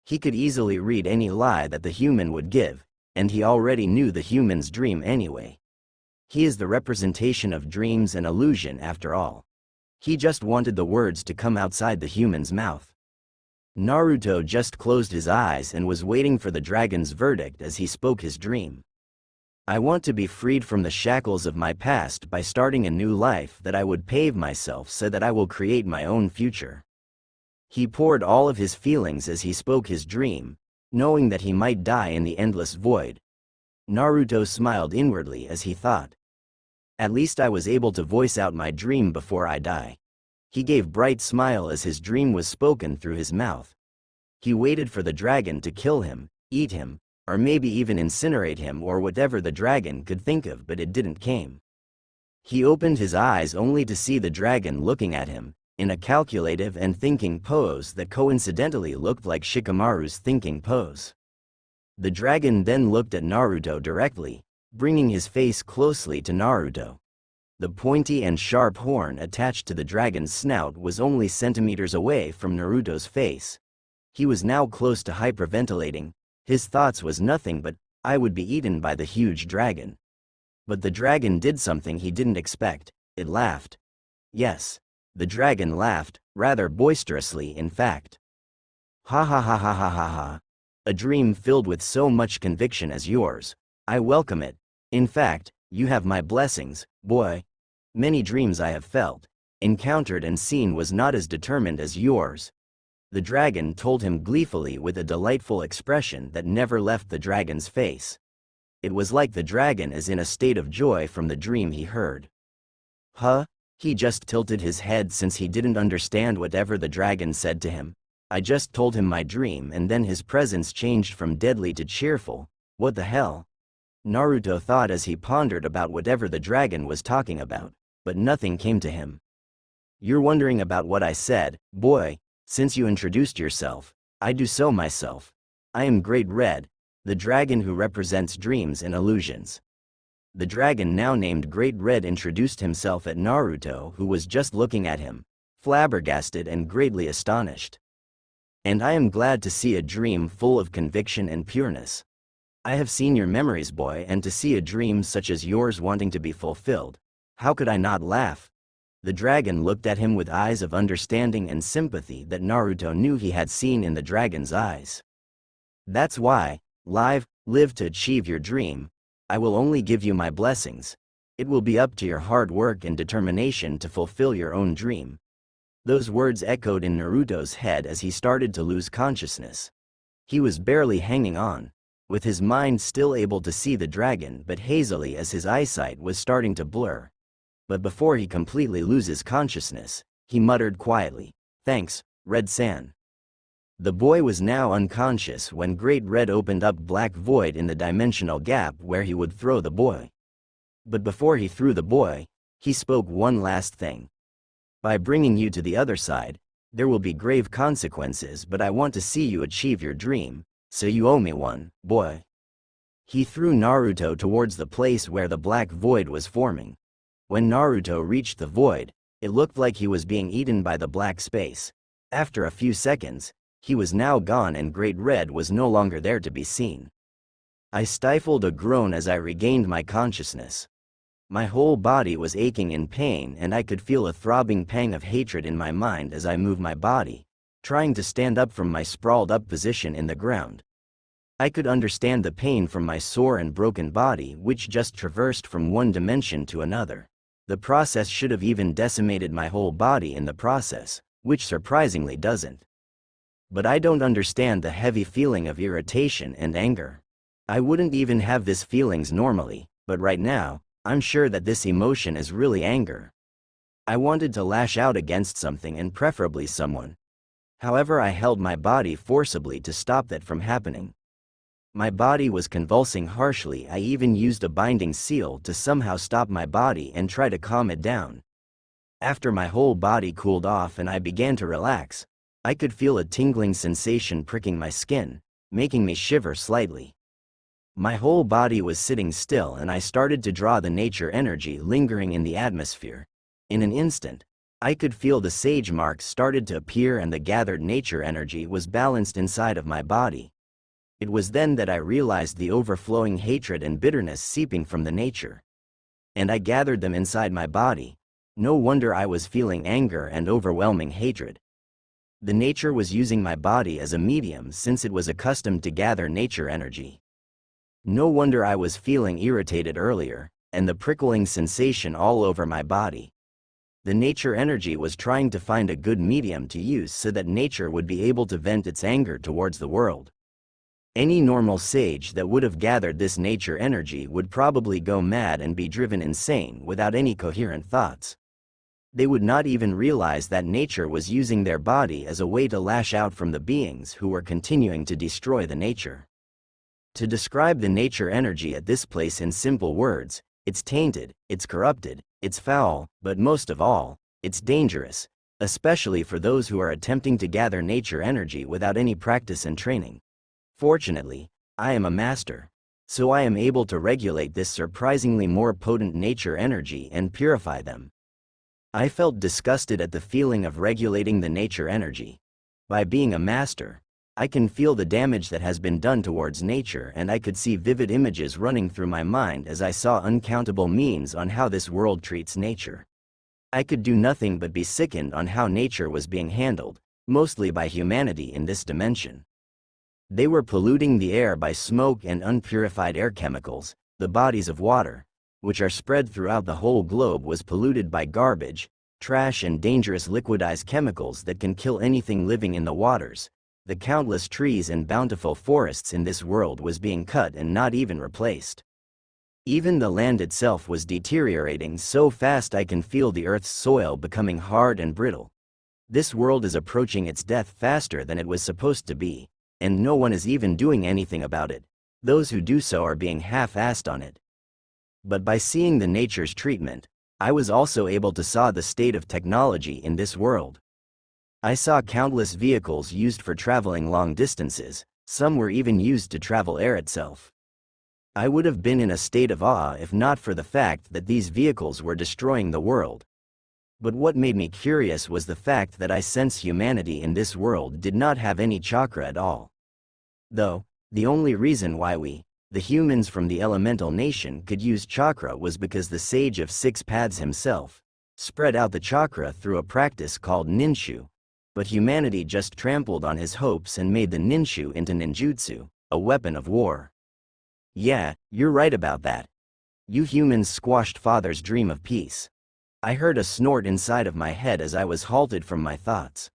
He could easily read any lie that the human would give, and he already knew the human's dream anyway. He is the representation of dreams and illusion after all. He just wanted the words to come outside the human's mouth. Naruto just closed his eyes and was waiting for the dragon's verdict as he spoke his dream. I want to be freed from the shackles of my past by starting a new life that I would pave myself so that I will create my own future. He poured all of his feelings as he spoke his dream, knowing that he might die in the endless void. Naruto smiled inwardly as he thought. At least I was able to voice out my dream before I die. He gave bright smile as his dream was spoken through his mouth. He waited for the dragon to kill him, eat him, or maybe even incinerate him or whatever the dragon could think of, but it didn't came. He opened his eyes only to see the dragon looking at him, in a calculative and thinking pose that coincidentally looked like Shikamaru's thinking pose. The dragon then looked at Naruto directly, bringing his face closely to Naruto. The pointy and sharp horn attached to the dragon's snout was only centimeters away from Naruto's face. He was now close to hyperventilating. His thoughts was nothing but, I would be eaten by the huge dragon. But the dragon did something he didn't expect. It laughed. Yes, the dragon laughed, rather boisterously in fact. Ha ha ha ha ha ha ha. A dream filled with so much conviction as yours. I welcome it. In fact, you have my blessings, boy. Many dreams I have felt, encountered and seen was not as determined as yours. The dragon told him gleefully with a delightful expression that never left the dragon's face. It was like the dragon is in a state of joy from the dream he heard. Huh? He just tilted his head since he didn't understand whatever the dragon said to him. I just told him my dream and then his presence changed from deadly to cheerful. What the hell? Naruto thought as he pondered about whatever the dragon was talking about, but nothing came to him. You're wondering about what I said, boy, since you introduced yourself. I do so myself. I am Great Red, the dragon who represents dreams and illusions. The dragon now named Great Red introduced himself at Naruto, who was just looking at him, flabbergasted and greatly astonished. And I am glad to see a dream full of conviction and pureness. I have seen your memories, boy, and to see a dream such as yours wanting to be fulfilled, how could I not laugh? The dragon looked at him with eyes of understanding and sympathy that Naruto knew he had seen in the dragon's eyes. That's why, live to achieve your dream. I will only give you my blessings. It will be up to your hard work and determination to fulfill your own dream. Those words echoed in Naruto's head as he started to lose consciousness. He was barely hanging on, with his mind still able to see the dragon but hazily as his eyesight was starting to blur. But before he completely loses consciousness, he muttered quietly, "Thanks, Red-san." The boy was now unconscious when Great Red opened up black void in the dimensional gap where he would throw the boy. But before he threw the boy, he spoke one last thing. By bringing you to the other side, there will be grave consequences, but I want to see you achieve your dream, so you owe me one, boy. He threw Naruto towards the place where the black void was forming. When Naruto reached the void, it looked like he was being eaten by the black space. After a few seconds, he was now gone and Great Red was no longer there to be seen. I stifled a groan as I regained my consciousness. My whole body was aching in pain and I could feel a throbbing pang of hatred in my mind as I moved my body, trying to stand up from my sprawled up position in the ground. I could understand the pain from my sore and broken body which just traversed from one dimension to another. The process should have even decimated my whole body in the process, which surprisingly doesn't. But I don't understand the heavy feeling of irritation and anger. I wouldn't even have this feelings normally, but right now, I'm sure that this emotion is really anger. I wanted to lash out against something and preferably someone. However, I held my body forcibly to stop that from happening. My body was convulsing harshly. I even used a binding seal to somehow stop my body and try to calm it down. After my whole body cooled off and I began to relax, I could feel a tingling sensation pricking my skin, making me shiver slightly. My whole body was sitting still and I started to draw the nature energy lingering in the atmosphere. In an instant, I could feel the sage marks started to appear and the gathered nature energy was balanced inside of my body. It was then that I realized the overflowing hatred and bitterness seeping from the nature. And I gathered them inside my body. No wonder I was feeling anger and overwhelming hatred. The nature was using my body as a medium since it was accustomed to gather nature energy. No wonder I was feeling irritated earlier, and the prickling sensation all over my body. The nature energy was trying to find a good medium to use so that nature would be able to vent its anger towards the world. Any normal sage that would have gathered this nature energy would probably go mad and be driven insane without any coherent thoughts. They would not even realize that nature was using their body as a way to lash out from the beings who were continuing to destroy the nature. To describe the nature energy at this place in simple words, It's tainted, it's corrupted, it's foul, but most of all, it's dangerous, especially for those who are attempting to gather nature energy without any practice and training. Fortunately, I am a master, so I am able to regulate this surprisingly more potent nature energy and purify them. I felt disgusted at the feeling of regulating the nature energy. By being a master, I can feel the damage that has been done towards nature, and I could see vivid images running through my mind as I saw uncountable memes on how this world treats nature. I could do nothing but be sickened on how nature was being handled, mostly by humanity in this dimension. They were polluting the air by smoke and unpurified air chemicals. The bodies of water, which are spread throughout the whole globe, was polluted by garbage, trash and dangerous liquidized chemicals that can kill anything living in the waters. The countless trees and bountiful forests in this world was being cut and not even replaced. Even the land itself was deteriorating so fast I can feel the earth's soil becoming hard and brittle. This world is approaching its death faster than it was supposed to be, and no one is even doing anything about it. Those who do so are being half-assed on it. But by seeing the nature's treatment, I was also able to saw the state of technology in this world. I saw countless vehicles used for traveling long distances, some were even used to travel air itself. I would have been in a state of awe if not for the fact that these vehicles were destroying the world. But what made me curious was the fact that I sense humanity in this world did not have any chakra at all. Though, the only reason why we, the humans from the elemental nation, could use chakra was because the Sage of Six Paths himself spread out the chakra through a practice called ninshu. But humanity just trampled on his hopes and made the ninshu into ninjutsu, a weapon of war. Yeah, you're right about that. You humans squashed Father's dream of peace. I heard a snort inside of my head as I was halted from my thoughts.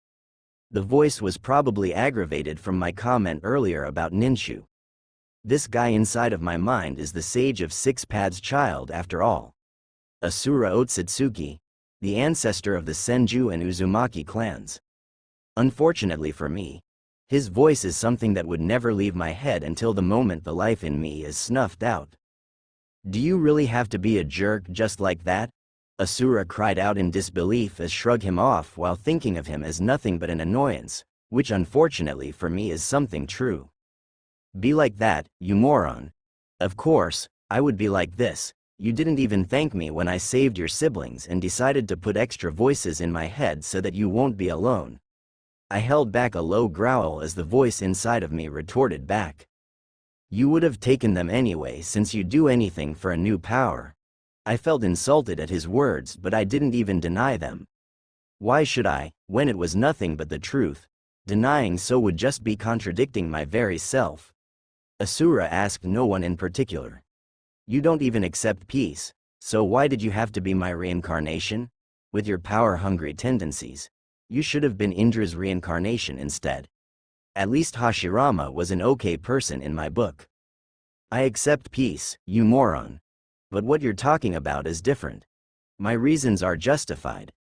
The voice was probably aggravated from my comment earlier about ninshu. This guy inside of my mind is the Sage of Six Paths child after all. Asura Otsutsuki, the ancestor of the Senju and Uzumaki clans. Unfortunately for me, his voice is something that would never leave my head until the moment the life in me is snuffed out. Do you really have to be a jerk just like that? Asura cried out in disbelief as shrug him off while thinking of him as nothing but an annoyance, which unfortunately for me is something true. Be like that, you moron. Of course, I would be like this. You didn't even thank me when I saved your siblings and decided to put extra voices in my head so that you won't be alone. I held back a low growl as the voice inside of me retorted back. You would have taken them anyway since you'd do anything for a new power. I felt insulted at his words, but I didn't even deny them. Why should I, when it was nothing but the truth? Denying so would just be contradicting my very self. Asura asked no one in particular. You don't even accept peace, so why did you have to be my reincarnation? With your power-hungry tendencies, you should have been Indra's reincarnation instead. At least Hashirama was an okay person in my book. I accept peace, you moron. But what you're talking about is different. My reasons are justified.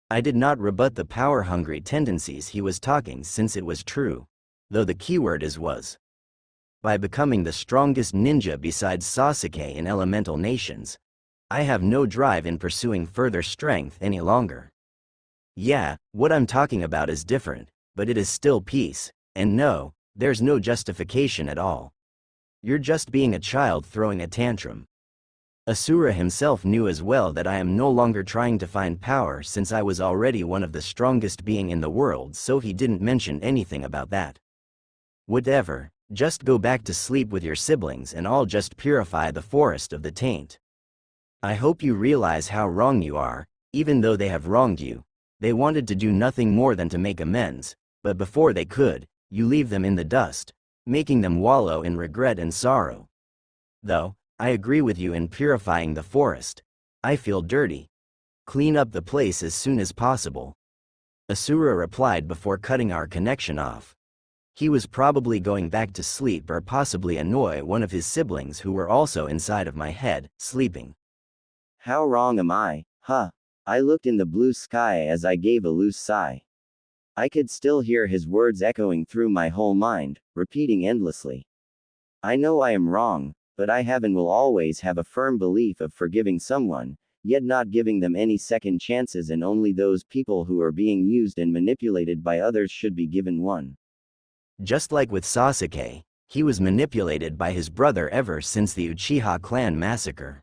I did not rebut the power-hungry tendencies he was talking since it was true, though the keyword is was. By becoming the strongest ninja besides Sasuke in elemental nations, I have no drive in pursuing further strength any longer. Yeah, what I'm talking about is different, but it is still peace, and no, there's no justification at all. You're just being a child throwing a tantrum. Asura himself knew as well that I am no longer trying to find power since I was already one of the strongest being in the world, so he didn't mention anything about that. Whatever, just go back to sleep with your siblings and I'll just purify the forest of the taint. I hope you realize how wrong you are, even though they have wronged you. They wanted to do nothing more than to make amends, but before they could, you leave them in the dust, making them wallow in regret and sorrow. Though, I agree with you in purifying the forest. I feel dirty. Clean up the place as soon as possible. Asura replied before cutting our connection off. He was probably going back to sleep or possibly annoy one of his siblings who were also inside of my head, sleeping. How wrong am I, huh? I looked in the blue sky as I gave a loose sigh. I could still hear his words echoing through my whole mind, repeating endlessly. I know I am wrong, but I have and will always have a firm belief of forgiving someone, yet not giving them any second chances, and only those people who are being used and manipulated by others should be given one. Just like with Sasuke, he was manipulated by his brother ever since the Uchiha clan massacre.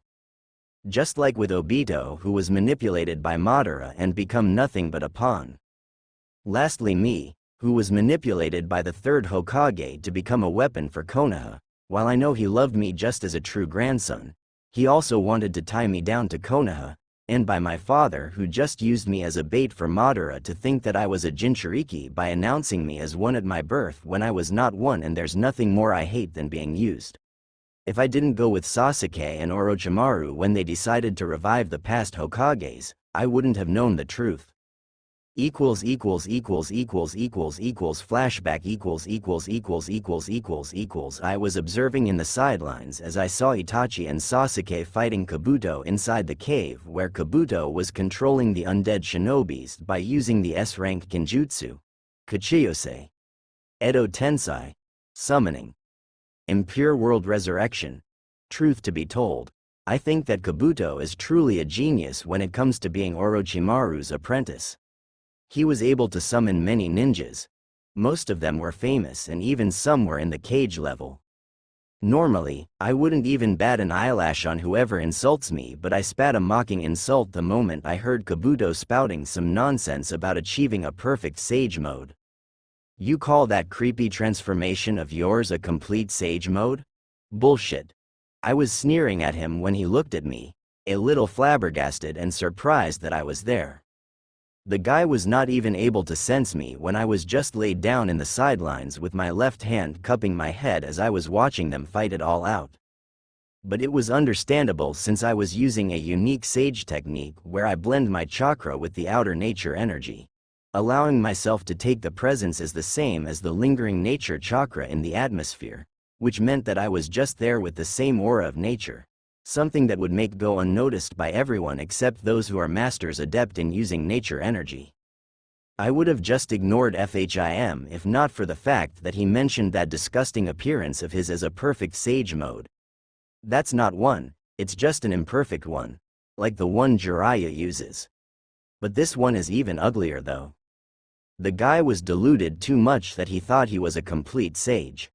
Just like with Obito, who was manipulated by Madara and become nothing but a pawn. Lastly me, who was manipulated by the third Hokage to become a weapon for Konoha. While I know he loved me just as a true grandson, he also wanted to tie me down to Konoha, and by my father, who just used me as a bait for Madara to think that I was a Jinchuriki by announcing me as one at my birth when I was not one, and there's nothing more I hate than being used. If I didn't go with Sasuke and Orochimaru when they decided to revive the past Hokages, I wouldn't have known the truth. Flashback I was observing in the sidelines as I saw Itachi and Sasuke fighting Kabuto inside the cave, where Kabuto was controlling the undead shinobis by using the S-rank Genjutsu, Kuchiyose, Edo Tensai, summoning, impure world resurrection. Truth to be told, I think that Kabuto is truly a genius when it comes to being Orochimaru's apprentice. He was able to summon many ninjas. Most of them were famous and even some were in the cage level. Normally, I wouldn't even bat an eyelash on whoever insults me, but I spat a mocking insult the moment I heard Kabuto spouting some nonsense about achieving a perfect sage mode. You call that creepy transformation of yours a complete sage mode? Bullshit. I was sneering at him when he looked at me, a little flabbergasted and surprised that I was there. The guy was not even able to sense me when I was just laid down in the sidelines with my left hand cupping my head as I was watching them fight it all out. But it was understandable since I was using a unique sage technique where I blend my chakra with the outer nature energy, allowing myself to take the presence as the same as the lingering nature chakra in the atmosphere, which meant that I was just there with the same aura of nature. Something that would make go unnoticed by everyone except those who are masters adept in using nature energy. I would have just ignored FHIM if not for the fact that he mentioned that disgusting appearance of his as a perfect sage mode. That's not one, it's just an imperfect one, like the one Jiraiya uses. But this one is even uglier though. The guy was deluded too much that he thought he was a complete sage.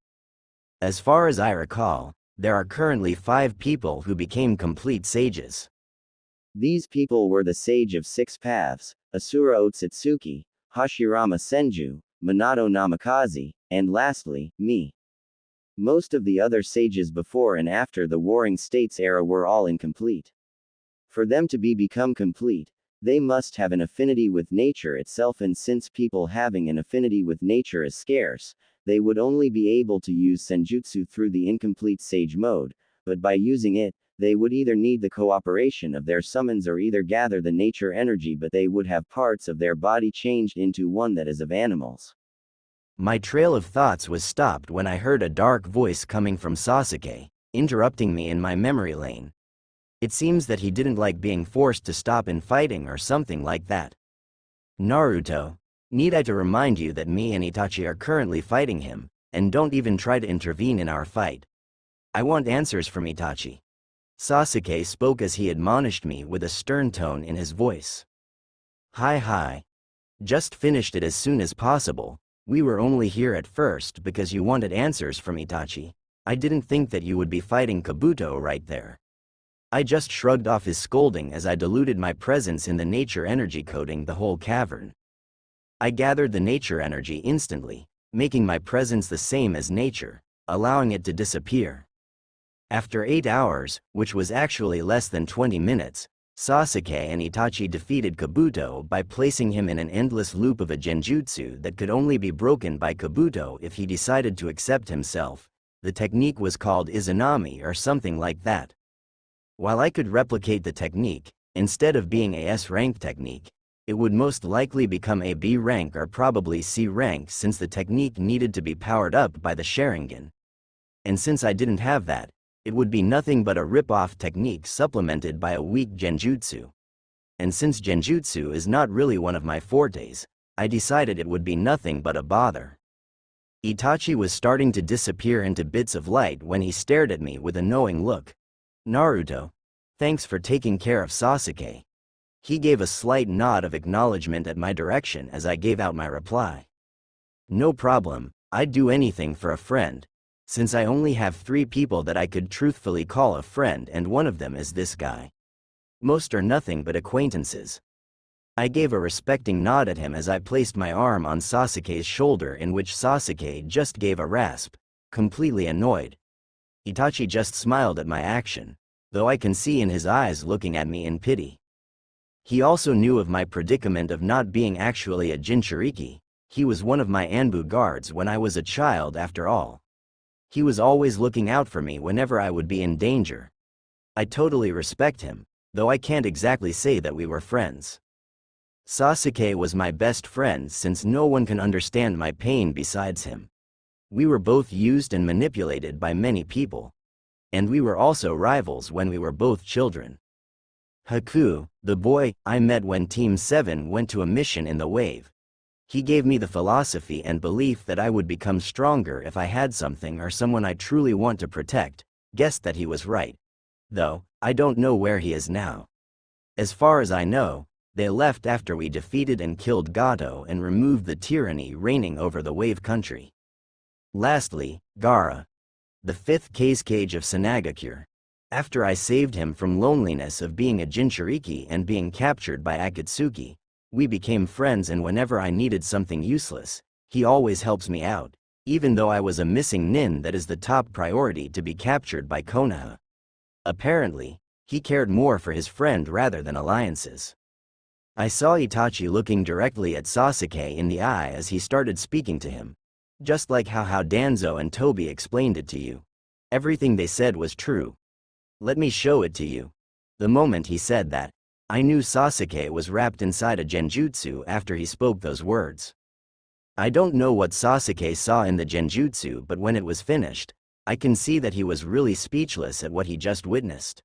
As far as I recall, there are currently 5 people who became complete sages. These people were the Sage of Six Paths, Asura Otsutsuki, Hashirama Senju, Minato Namikaze, and lastly, me. Most of the other sages before and after the Warring States era were all incomplete. For them to become complete, they must have an affinity with nature itself, and since people having an affinity with nature is scarce, they would only be able to use senjutsu through the incomplete sage mode, but by using it, they would either need the cooperation of their summons or either gather the nature energy, but they would have parts of their body changed into one that is of animals. My trail of thoughts was stopped when I heard a dark voice coming from Sasuke, interrupting me in my memory lane. It seems that he didn't like being forced to stop in fighting or something like that. Naruto, need I to remind you that me and Itachi are currently fighting him, and don't even try to intervene in our fight. I want answers from Itachi. Sasuke spoke as he admonished me with a stern tone in his voice. Hi. Just finished it as soon as possible. We were only here at first because you wanted answers from Itachi. I didn't think that you would be fighting Kabuto right there. I just shrugged off his scolding as I diluted my presence in the nature energy coating the whole cavern. I gathered the nature energy instantly, making my presence the same as nature, allowing it to disappear. After 8 hours, which was actually less than 20 minutes, Sasuke and Itachi defeated Kabuto by placing him in an endless loop of a genjutsu that could only be broken by Kabuto if he decided to accept himself. The technique was called Izanami or something like that. While I could replicate the technique, instead of being a S-rank technique, it would most likely become a B rank or probably C rank since the technique needed to be powered up by the Sharingan. And since I didn't have that, it would be nothing but a rip-off technique supplemented by a weak genjutsu. And since genjutsu is not really one of my fortes, I decided it would be nothing but a bother. Itachi was starting to disappear into bits of light when he stared at me with a knowing look. Naruto, thanks for taking care of Sasuke. He gave a slight nod of acknowledgement at my direction as I gave out my reply. No problem, I'd do anything for a friend. Since I only have 3 people that I could truthfully call a friend, and one of them is this guy. Most are nothing but acquaintances. I gave a respecting nod at him as I placed my arm on Sasuke's shoulder, in which Sasuke just gave a rasp, completely annoyed. Itachi just smiled at my action, though I can see in his eyes looking at me in pity. He also knew of my predicament of not being actually a Jinchuriki. He was one of my Anbu guards when I was a child after all. He was always looking out for me whenever I would be in danger. I totally respect him, though I can't exactly say that we were friends. Sasuke was my best friend since no one can understand my pain besides him. We were both used and manipulated by many people. And we were also rivals when we were both children. Haku, the boy I met when Team 7 went to a mission in the wave. He gave me the philosophy and belief that I would become stronger if I had something or someone I truly want to protect. Guessed that he was right. Though, I don't know where he is now. As far as I know, they left after we defeated and killed Gato and removed the tyranny reigning over the wave country. Lastly, Gaara, the 5th Kazekage of Sanagakure. After I saved him from loneliness of being a Jinchuriki and being captured by Akatsuki, we became friends, and whenever I needed something useless, he always helps me out, even though I was a missing nin that is the top priority to be captured by Konoha. Apparently, he cared more for his friend rather than alliances. I saw Itachi looking directly at Sasuke in the eye as he started speaking to him. Just like how Danzo and Tobi explained it to you. Everything they said was true. Let me show it to you. The moment he said that, I knew Sasuke was wrapped inside a genjutsu after he spoke those words. I don't know what Sasuke saw in the genjutsu, but when it was finished, I can see that he was really speechless at what he just witnessed.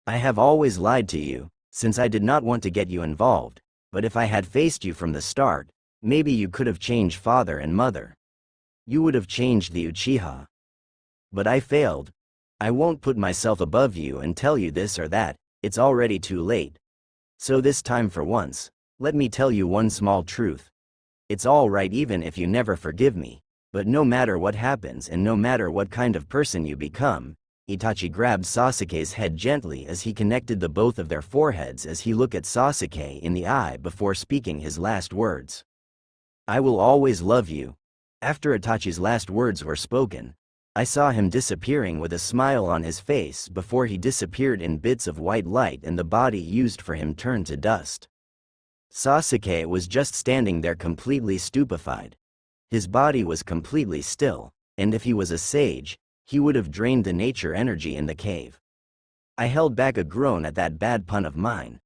I have always lied to you, since I did not want to get you involved, but if I had faced you from the start, maybe you could have changed father and mother. You would have changed the Uchiha. But I failed. I won't put myself above you and tell you this or that, it's already too late. So this time for once, let me tell you one small truth. It's all right even if you never forgive me, but no matter what happens and no matter what kind of person you become, Itachi grabbed Sasuke's head gently as he connected the both of their foreheads as he looked at Sasuke in the eye before speaking his last words. I will always love you. After Itachi's last words were spoken, I saw him disappearing with a smile on his face before he disappeared in bits of white light and the body used for him turned to dust. Sasuke was just standing there completely stupefied. His body was completely still, and if he was a sage, he would have drained the nature energy in the cave. I held back a groan at that bad pun of mine.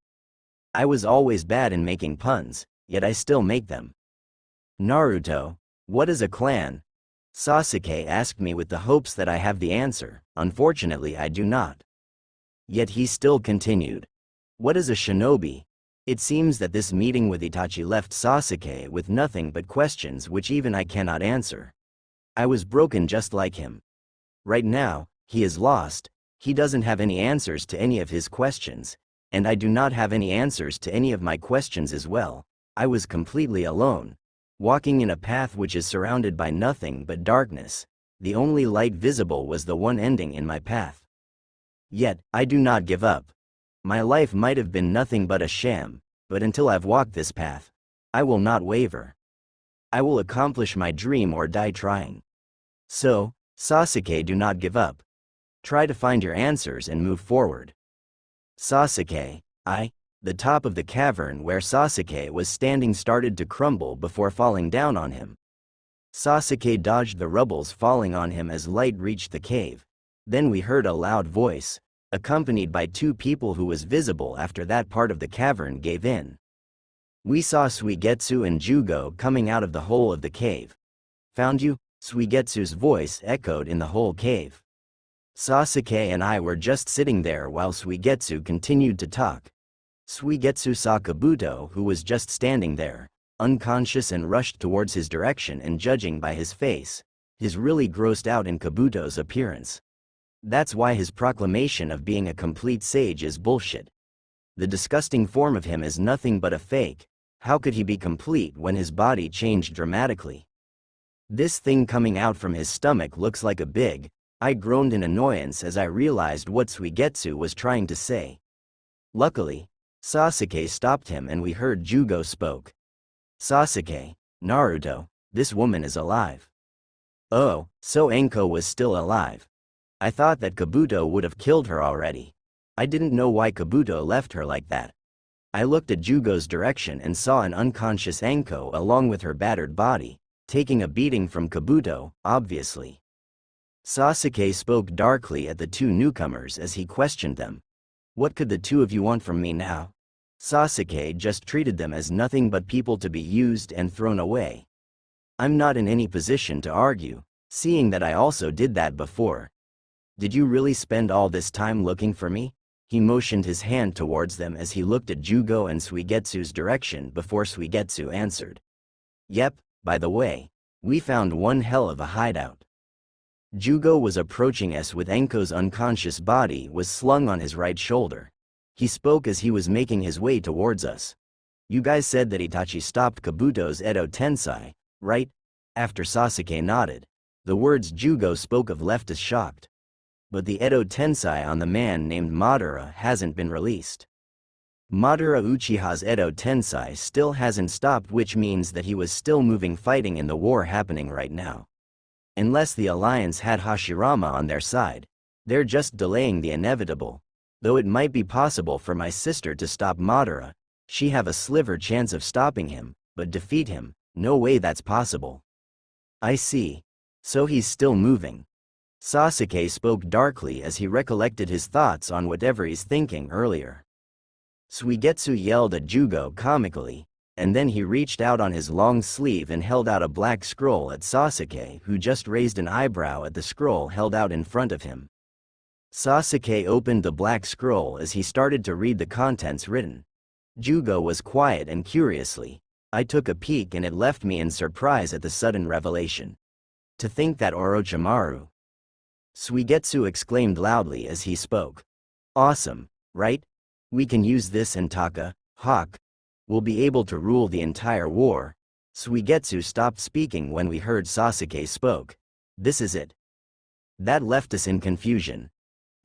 I was always bad in making puns, yet I still make them. Naruto, what is a clan? Sasuke asked me with the hopes that I have the answer. Unfortunately, I do not. Yet he still continued. What is a shinobi? It seems that this meeting with Itachi left Sasuke with nothing but questions which even I cannot answer. I was broken just like him. Right now, he is lost, he doesn't have any answers to any of his questions, and I do not have any answers to any of my questions as well. I was completely alone. Walking in a path which is surrounded by nothing but darkness, the only light visible was the one ending in my path. Yet, I do not give up. My life might have been nothing but a sham, but until I've walked this path, I will not waver. I will accomplish my dream or die trying. So, Sasuke, do not give up. Try to find your answers and move forward. Sasuke, the top of the cavern where Sasuke was standing started to crumble before falling down on him. Sasuke dodged the rubbles falling on him as light reached the cave. Then we heard a loud voice, accompanied by 2 people who was visible after that part of the cavern gave in. We saw Suigetsu and Jugo coming out of the hole of the cave. Found you? Suigetsu's voice echoed in the whole cave. Sasuke and I were just sitting there while Suigetsu continued to talk. Suigetsu saw Kabuto, who was just standing there. unconscious, and rushed towards his direction, and judging by his face, he's really grossed out in Kabuto's appearance. That's why his proclamation of being a complete sage is bullshit. The disgusting form of him is nothing but a fake. How could he be complete when his body changed dramatically? This thing coming out from his stomach looks like a big. I groaned in annoyance as I realized what Suigetsu was trying to say. Luckily, Sasuke stopped him and we heard Jugo spoke. Sasuke, Naruto, this woman is alive. Oh, so Enko was still alive. I thought that Kabuto would have killed her already. I didn't know why Kabuto left her like that. I looked at Jugo's direction and saw an unconscious Enko along with her battered body, taking a beating from Kabuto, obviously. Sasuke spoke darkly at the two newcomers as he questioned them. What could the two of you want from me now? Sasuke just treated them as nothing but people to be used and thrown away. I'm not in any position to argue, seeing that I also did that before. Did you really spend all this time looking for me? He motioned his hand towards them as he looked at Jugo and Suigetsu's direction before Suigetsu answered. Yep, by the way, we found one hell of a hideout. Jugo was approaching us with Enko's unconscious body was slung on his right shoulder. He spoke as he was making his way towards us. You guys said that Itachi stopped Kabuto's Edo Tensei, right? After Sasuke nodded, the words Jugo spoke of left us shocked. But the Edo Tensei on the man named Madara hasn't been released. Madara Uchiha's Edo Tensei still hasn't stopped, which means that he was still moving, fighting in the war happening right now. Unless the Alliance had Hashirama on their side, they're just delaying the inevitable. Though it might be possible for my sister to stop Madara, she have a sliver chance of stopping him, but defeat him, no way that's possible. I see. So he's still moving. Sasuke spoke darkly as he recollected his thoughts on whatever he's thinking earlier. Suigetsu yelled at Jugo comically, and then he reached out on his long sleeve and held out a black scroll at Sasuke, who just raised an eyebrow at the scroll held out in front of him. Sasuke opened the black scroll as he started to read the contents written. Jugo was quiet, and curiously, I took a peek and it left me in surprise at the sudden revelation. To think that Orochimaru. Suigetsu exclaimed loudly as he spoke. Awesome, right? We can use this and Taka, Hawk, will be able to rule the entire war. Suigetsu stopped speaking when we heard Sasuke spoke. This is it. That left us in confusion.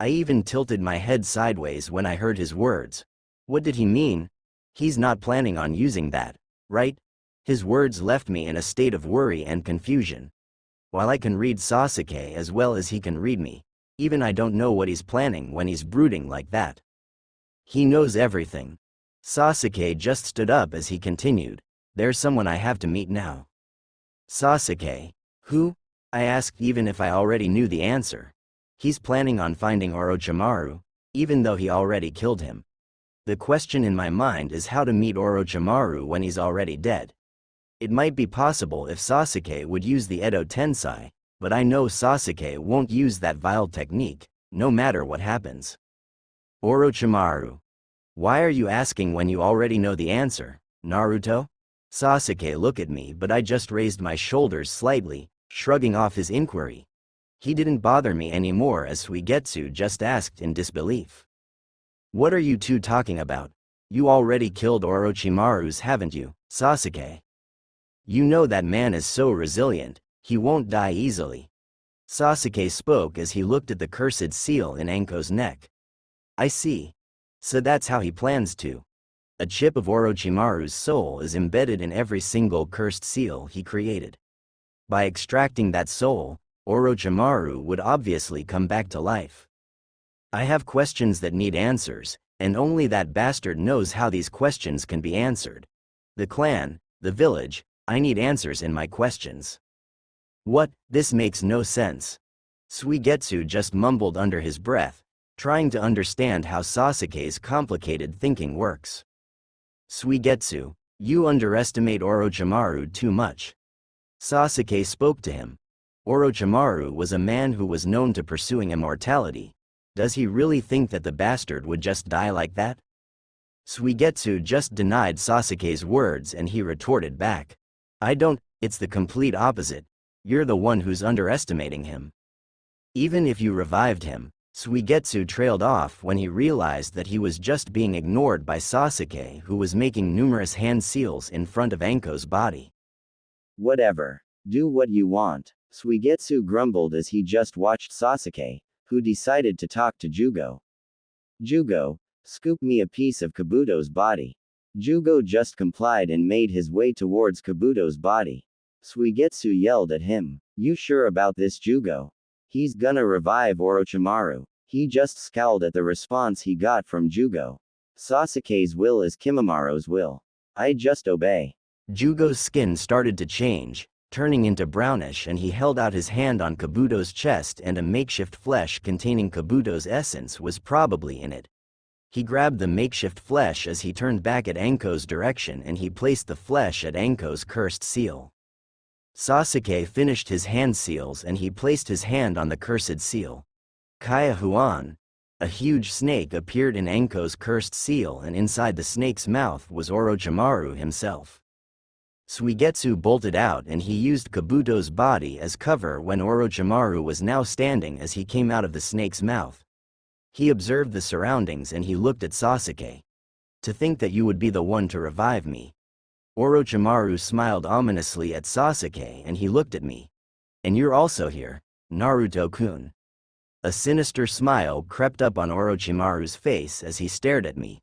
I even tilted my head sideways when I heard his words. What did he mean? He's not planning on using that, right? His words left me in a state of worry and confusion. While I can read Sasuke as well as he can read me, even I don't know what he's planning when he's brooding like that. He knows everything. Sasuke just stood up as he continued. There's someone I have to meet now. Sasuke. Who? I asked, even if I already knew the answer. He's planning on finding Orochimaru, even though he already killed him. The question in my mind is how to meet Orochimaru when he's already dead. It might be possible if Sasuke would use the Edo Tensei, but I know Sasuke won't use that vile technique, no matter what happens. Orochimaru. Why are you asking when you already know the answer, Naruto? Sasuke looked at me, but I just raised my shoulders slightly, shrugging off his inquiry. He didn't bother me anymore as Suigetsu just asked in disbelief. What are you two talking about? You already killed Orochimaru's, haven't you, Sasuke? You know that man is so resilient, he won't die easily. Sasuke spoke as he looked at the cursed seal in Enko's neck. I see. So that's how he plans to. A chip of Orochimaru's soul is embedded in every single cursed seal he created. By extracting that soul, Orochimaru would obviously come back to life. I have questions that need answers, and only that bastard knows how these questions can be answered. The clan, the village, I need answers in my questions. What? This makes no sense. Suigetsu just mumbled under his breath, trying to understand how Sasuke's complicated thinking works. Suigetsu, you underestimate Orochimaru too much. Sasuke spoke to him. Orochimaru was a man who was known to pursuing immortality. Does he really think that the bastard would just die like that? Suigetsu just denied Sasuke's words and he retorted back. I don't, it's the complete opposite. You're the one who's underestimating him. Even if you revived him, Suigetsu trailed off when he realized that he was just being ignored by Sasuke, who was making numerous hand seals in front of Anko's body. Whatever. Do what you want, Suigetsu grumbled as he just watched Sasuke, who decided to talk to Jugo. Jugo, scoop me a piece of Kabuto's body. Jugo just complied and made his way towards Kabuto's body. Suigetsu yelled at him. You sure about this, Jugo? He's gonna revive Orochimaru. He just scowled at the response he got from Jugo. Sasuke's will is Kimimara's will. I just obey. Jugo's skin started to change, turning into brownish, and he held out his hand on Kabuto's chest, and a makeshift flesh containing Kabuto's essence was probably in it. He grabbed the makeshift flesh as he turned back at Anko's direction, and he placed the flesh at Anko's cursed seal. Sasuke finished his hand seals and he placed his hand on the cursed seal. Kaya Huan, a huge snake, appeared in Anko's cursed seal, and inside the snake's mouth was Orochimaru himself. Suigetsu bolted out and he used Kabuto's body as cover when Orochimaru was now standing as he came out of the snake's mouth. He observed the surroundings and he looked at Sasuke. To think that you would be the one to revive me. Orochimaru smiled ominously at Sasuke and he looked at me. And you're also here, Naruto-kun. A sinister smile crept up on Orochimaru's face as he stared at me.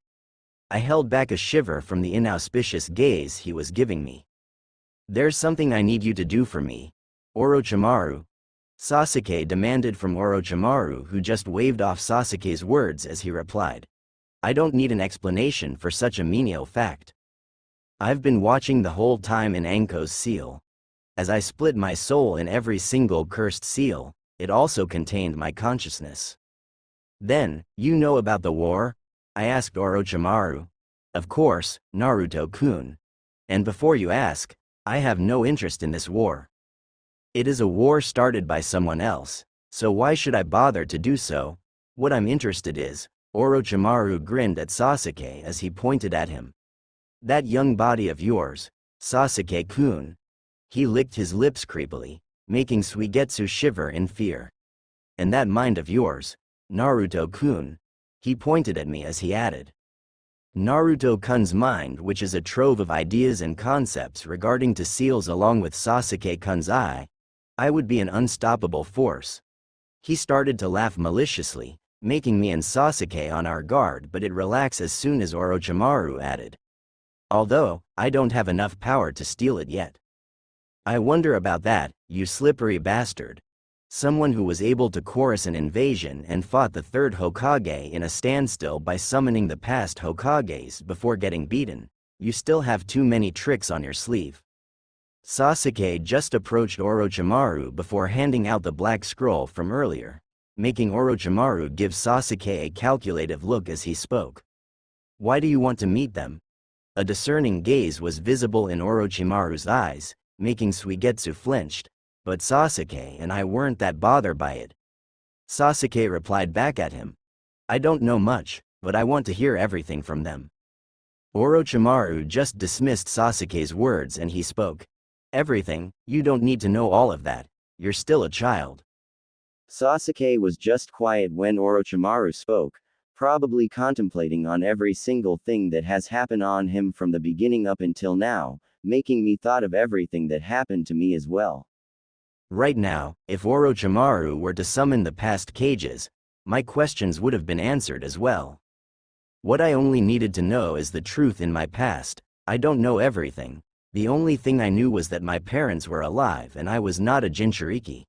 I held back a shiver from the inauspicious gaze he was giving me. There's something I need you to do for me, Orochimaru. Sasuke demanded from Orochimaru, who just waved off Sasuke's words as he replied. I don't need an explanation for such a menial fact. I've been watching the whole time in Anko's seal. As I split my soul in every single cursed seal, it also contained my consciousness. Then, you know about the war? I asked Orochimaru. Of course, Naruto-kun. And before you ask, I have no interest in this war. It is a war started by someone else, so why should I bother to do so? What I'm interested is, Orochimaru grinned at Sasuke as he pointed at him. That young body of yours, Sasuke-kun. He licked his lips creepily, making Suigetsu shiver in fear. And that mind of yours, Naruto-kun. He pointed at me as he added. Naruto-kun's mind, which is a trove of ideas and concepts regarding to seals, along with Sasuke-kun's eye, I would be an unstoppable force. He started to laugh maliciously, making me and Sasuke on our guard, but it relaxed as soon as Orochimaru added. Although, I don't have enough power to steal it yet. I wonder about that, you slippery bastard. Someone who was able to chorus an invasion and fought the third Hokage in a standstill by summoning the past Hokages before getting beaten. You still have too many tricks on your sleeve. Sasuke just approached Orochimaru before handing out the black scroll from earlier, making Orochimaru give Sasuke a calculative look as he spoke. Why do you want to meet them? A discerning gaze was visible in Orochimaru's eyes, making Suigetsu flinched, but Sasuke and I weren't that bothered by it. Sasuke replied back at him. I don't know much, but I want to hear everything from them. Orochimaru just dismissed Sasuke's words and he spoke. Everything? You don't need to know all of that. You're still a child. Sasuke was just quiet when Orochimaru spoke, probably contemplating on every single thing that has happened on him from the beginning up until now, making me thought of everything that happened to me as well. Right now, if Orochimaru were to summon the past cages, my questions would have been answered as well. What I only needed to know is the truth in my past. I don't know everything. The only thing I knew was that my parents were alive and I was not a Jinchuriki.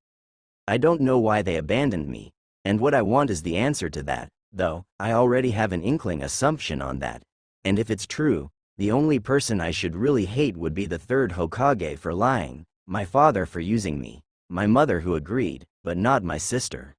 I don't know why they abandoned me, and what I want is the answer to that, though I already have an inkling assumption on that. And if it's true, the only person I should really hate would be the third Hokage for lying, my father for using me, my mother who agreed, but not my sister.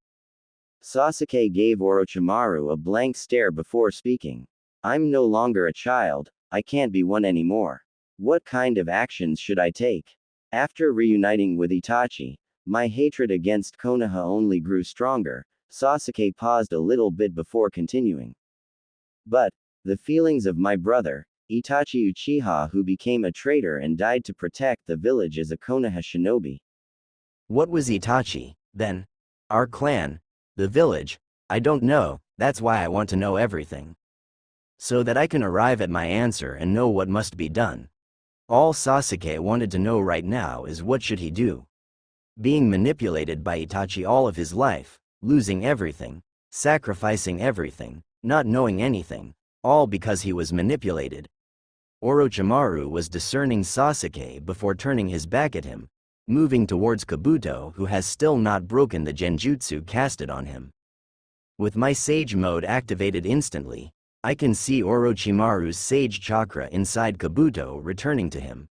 Sasuke gave Orochimaru a blank stare before speaking. I'm no longer a child, I can't be one anymore. What kind of actions should I take? After reuniting with Itachi, my hatred against Konoha only grew stronger. Sasuke paused a little bit before continuing. But, The feelings of my brother, Itachi Uchiha, who became a traitor and died to protect the village as a Konoha shinobi. What was Itachi, then? Our clan? The village? I don't know, that's why I want to know everything. So that I can arrive at my answer and know what must be done. All Sasuke wanted to know right now is what should he do. Being manipulated by Itachi all of his life, losing everything, sacrificing everything, not knowing anything, all because he was manipulated. Orochimaru was discerning Sasuke before turning his back at him, moving towards Kabuto, who has still not broken the genjutsu casted on him. With my Sage mode activated instantly, I can see Orochimaru's Sage chakra inside Kabuto returning to him.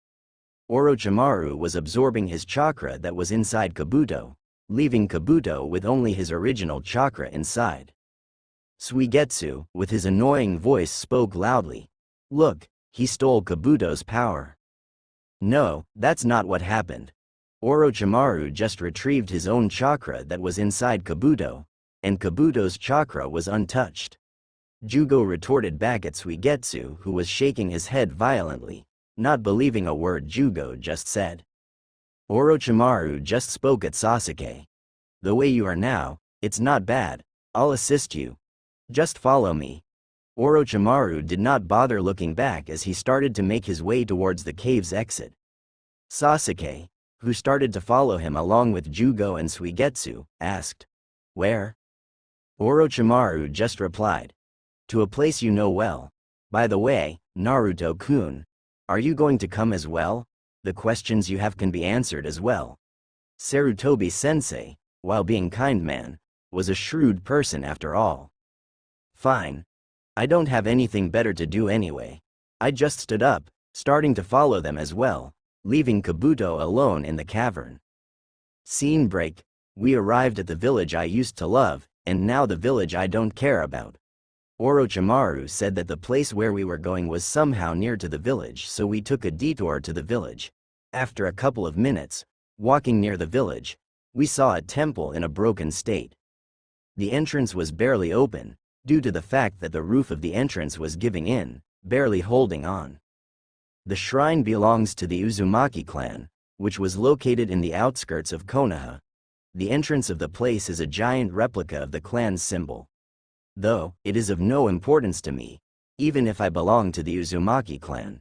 Orochimaru was absorbing his chakra that was inside Kabuto, leaving Kabuto with only his original chakra inside. Suigetsu, with his annoying voice, spoke loudly. Look, he stole Kabuto's power. No, that's not what happened. Orochimaru just retrieved his own chakra that was inside Kabuto, and Kabuto's chakra was untouched. Jugo retorted back at Suigetsu, who was shaking his head violently, not believing a word Jugo just said. Orochimaru just spoke at Sasuke. The way you are now, it's not bad, I'll assist you. Just follow me. Orochimaru did not bother looking back as he started to make his way towards the cave's exit. Sasuke, who started to follow him along with Jugo and Suigetsu, asked, Where? Orochimaru just replied, To a place you know well. By the way, Naruto-kun, are you going to come as well? The questions you have can be answered as well. Sarutobi-sensei, while being kind man, was a shrewd person after all. Fine. I don't have anything better to do anyway. I just stood up, starting to follow them as well, leaving Kabuto alone in the cavern. Scene break. We arrived at the village I used to love, and now the village I don't care about. Orochimaru said that the place where we were going was somehow near to the village, so we took a detour to the village. After a couple of minutes, walking near the village, we saw a temple in a broken state. The entrance was barely open, due to the fact that the roof of the entrance was giving in, barely holding on. The shrine belongs to the Uzumaki clan, which was located in the outskirts of Konoha. The entrance of the place is a giant replica of the clan's symbol. Though, it is of no importance to me, even if I belong to the Uzumaki clan.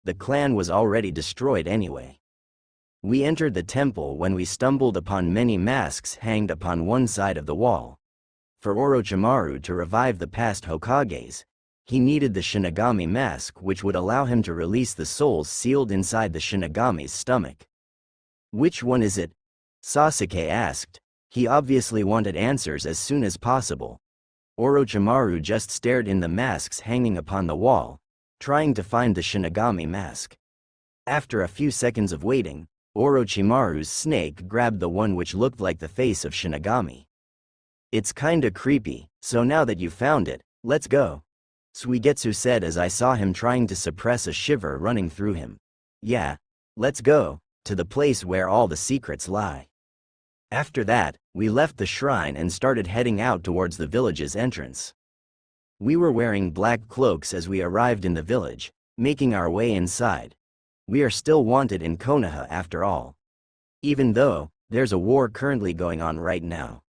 The clan was already destroyed anyway. We entered the temple when we stumbled upon many masks hanged upon one side of the wall. For Orochimaru to revive the past Hokages, he needed the Shinigami mask, which would allow him to release the souls sealed inside the Shinigami's stomach. Which one is it? Sasuke asked. He obviously wanted answers as soon as possible. Orochimaru just stared in the masks hanging upon the wall, trying to find the Shinigami mask. After a few seconds of waiting, Orochimaru's snake grabbed the one which looked like the face of Shinigami. It's kinda creepy, so now that you found it, let's go. Suigetsu said as I saw him trying to suppress a shiver running through him. Yeah, let's go, to the place where all the secrets lie. After that, we left the shrine and started heading out towards the village's entrance. We were wearing black cloaks as we arrived in the village, making our way inside. We are still wanted in Konoha after all. Even though, there's a war currently going on right now.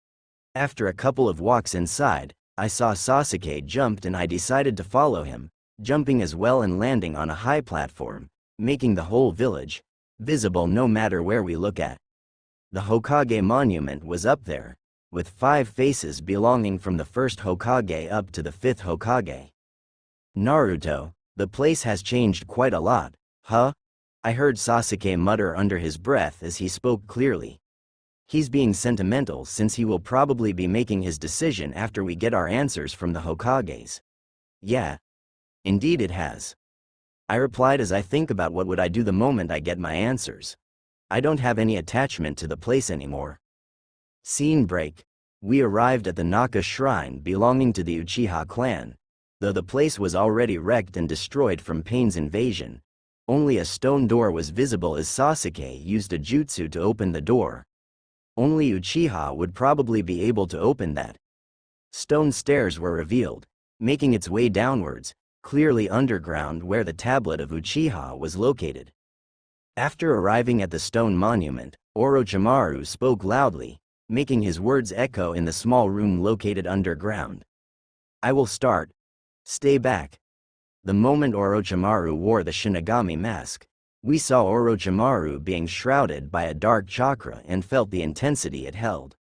After a couple of walks inside, I saw Sasuke jumped and I decided to follow him, jumping as well and landing on a high platform, making the whole village visible no matter where we look at. The Hokage monument was up there, with 5 faces belonging from the first Hokage up to the 5th Hokage. Naruto, the place has changed quite a lot, huh? I heard Sasuke mutter under his breath as he spoke clearly. He's being sentimental since he will probably be making his decision after we get our answers from the Hokages. Yeah. Indeed it has. I replied as I think about what would I do the moment I get my answers. I don't have any attachment to the place anymore. Scene break. We arrived at the Naka shrine belonging to the Uchiha clan. Though the place was already wrecked and destroyed from Pain's invasion, only a stone door was visible as Sasuke used a jutsu to open the door. Only Uchiha would probably be able to open that. Stone stairs were revealed, making its way downwards, clearly underground where the tablet of Uchiha was located. After arriving at the stone monument, Orochimaru spoke loudly, making his words echo in the small room located underground. I will start. Stay back. The moment Orochimaru wore the Shinigami mask, we saw Orochimaru being shrouded by a dark chakra and felt the intensity it held.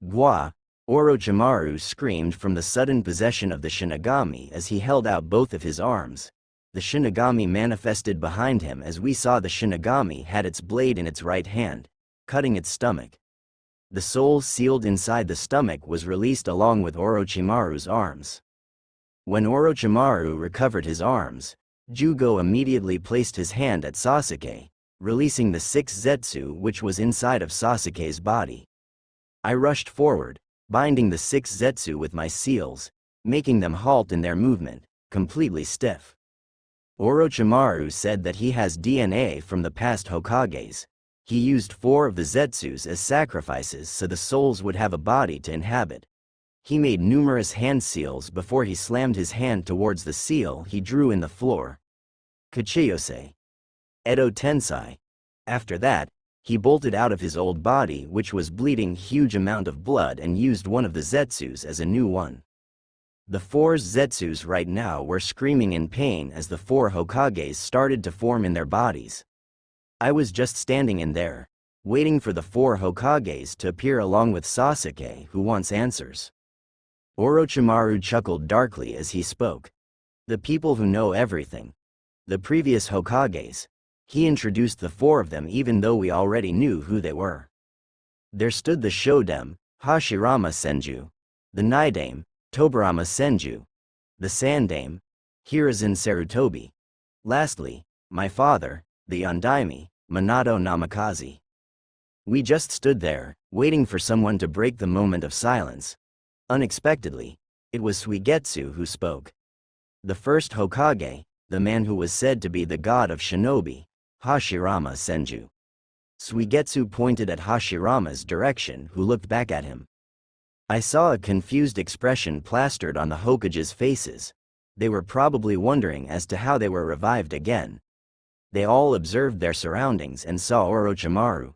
Gwa! Orochimaru screamed from the sudden possession of the Shinigami as he held out both of his arms. The Shinigami manifested behind him as we saw the Shinigami had its blade in its right hand, cutting its stomach. The soul sealed inside the stomach was released along with Orochimaru's arms. When Orochimaru recovered his arms, Jugo immediately placed his hand at Sasuke, releasing the 6 Zetsu which was inside of Sasuke's body. I rushed forward, binding the 6 Zetsu with my seals, making them halt in their movement, completely stiff. Orochimaru said that he has DNA from the past Hokages. He used 4 of the Zetsus as sacrifices so the souls would have a body to inhabit. He made numerous hand seals before he slammed his hand towards the seal he drew in the floor. Kachiyose. Edo Tensai. After that, he bolted out of his old body which was bleeding huge amount of blood and used one of the Zetsus as a new one. The 4 Zetsus right now were screaming in pain as the 4 Hokages started to form in their bodies. I was just standing in there, waiting for the 4 Hokages to appear along with Sasuke who wants answers. Orochimaru chuckled darkly as he spoke. The people who know everything. The previous Hokages. He introduced the 4 of them even though we already knew who they were. There stood the Shodem, Hashirama Senju. The Nidame, Tobirama Senju. The Sandame, Hiruzen Sarutobi. Lastly, my father, the Undaime, Minato Namikaze. We just stood there, waiting for someone to break the moment of silence. Unexpectedly, it was Suigetsu who spoke. The first Hokage, the man who was said to be the god of shinobi, Hashirama Senju. Suigetsu pointed at Hashirama's direction who looked back at him. I saw a confused expression plastered on the Hokages' faces. They were probably wondering as to how they were revived again. They all observed their surroundings and saw Orochimaru.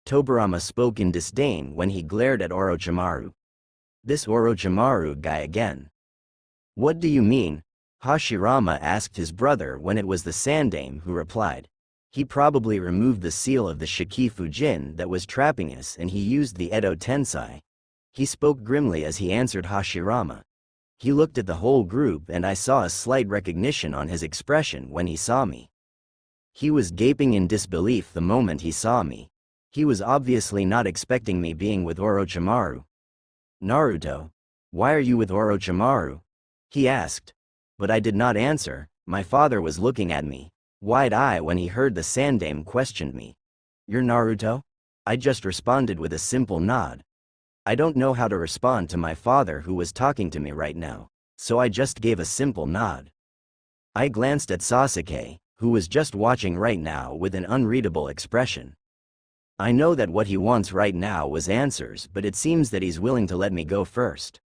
Tobirama spoke in disdain when he glared at Orochimaru. This Orochimaru guy again. What do you mean? Hashirama asked his brother when it was the Sandame who replied. He probably removed the seal of the Shikifujin that was trapping us and he used the Edo Tensai. He spoke grimly as he answered Hashirama. He looked at the whole group and I saw a slight recognition on his expression when he saw me. He was gaping in disbelief the moment he saw me. He was obviously not expecting me being with Orochimaru. Naruto, why are you with Orochimaru? He asked. But I did not answer. My father was looking at me, wide-eyed when he heard the Sandame questioned me. You're Naruto? I just responded with a simple nod. I don't know how to respond to my father who was talking to me right now, so I just gave a simple nod. I glanced at Sasuke, who was just watching right now with an unreadable expression. I know that what he wants right now was answers, but it seems that he's willing to let me go first.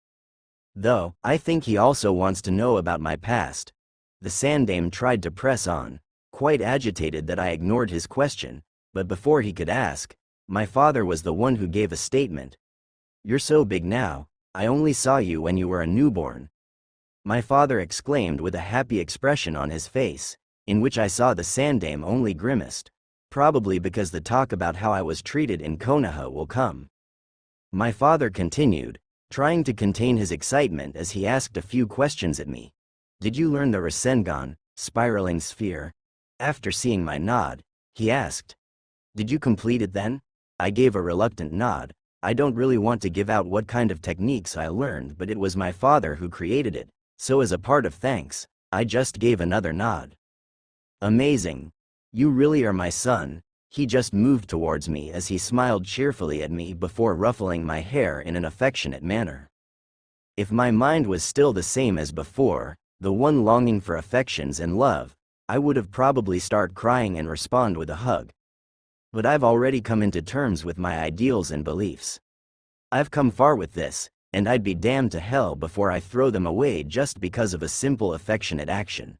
Though, I think he also wants to know about my past. The Sandame tried to press on, quite agitated that I ignored his question, but before he could ask, my father was the one who gave a statement. You're so big now, I only saw you when you were a newborn. My father exclaimed with a happy expression on his face, in which I saw the Sandame only grimaced. Probably because the talk about how I was treated in Konoha will come. My father continued, trying to contain his excitement as he asked a few questions at me. Did you learn the Rasengan, spiraling sphere? After seeing my nod, he asked. Did you complete it then? I gave a reluctant nod. I don't really want to give out what kind of techniques I learned, but it was my father who created it, so as a part of thanks, I just gave another nod. Amazing. You really are my son. He just moved towards me as he smiled cheerfully at me before ruffling my hair in an affectionate manner. If my mind was still the same as before, the one longing for affections and love, I would have probably start crying and respond with a hug. But I've already come into terms with my ideals and beliefs. I've come far with this, and I'd be damned to hell before I throw them away just because of a simple affectionate action.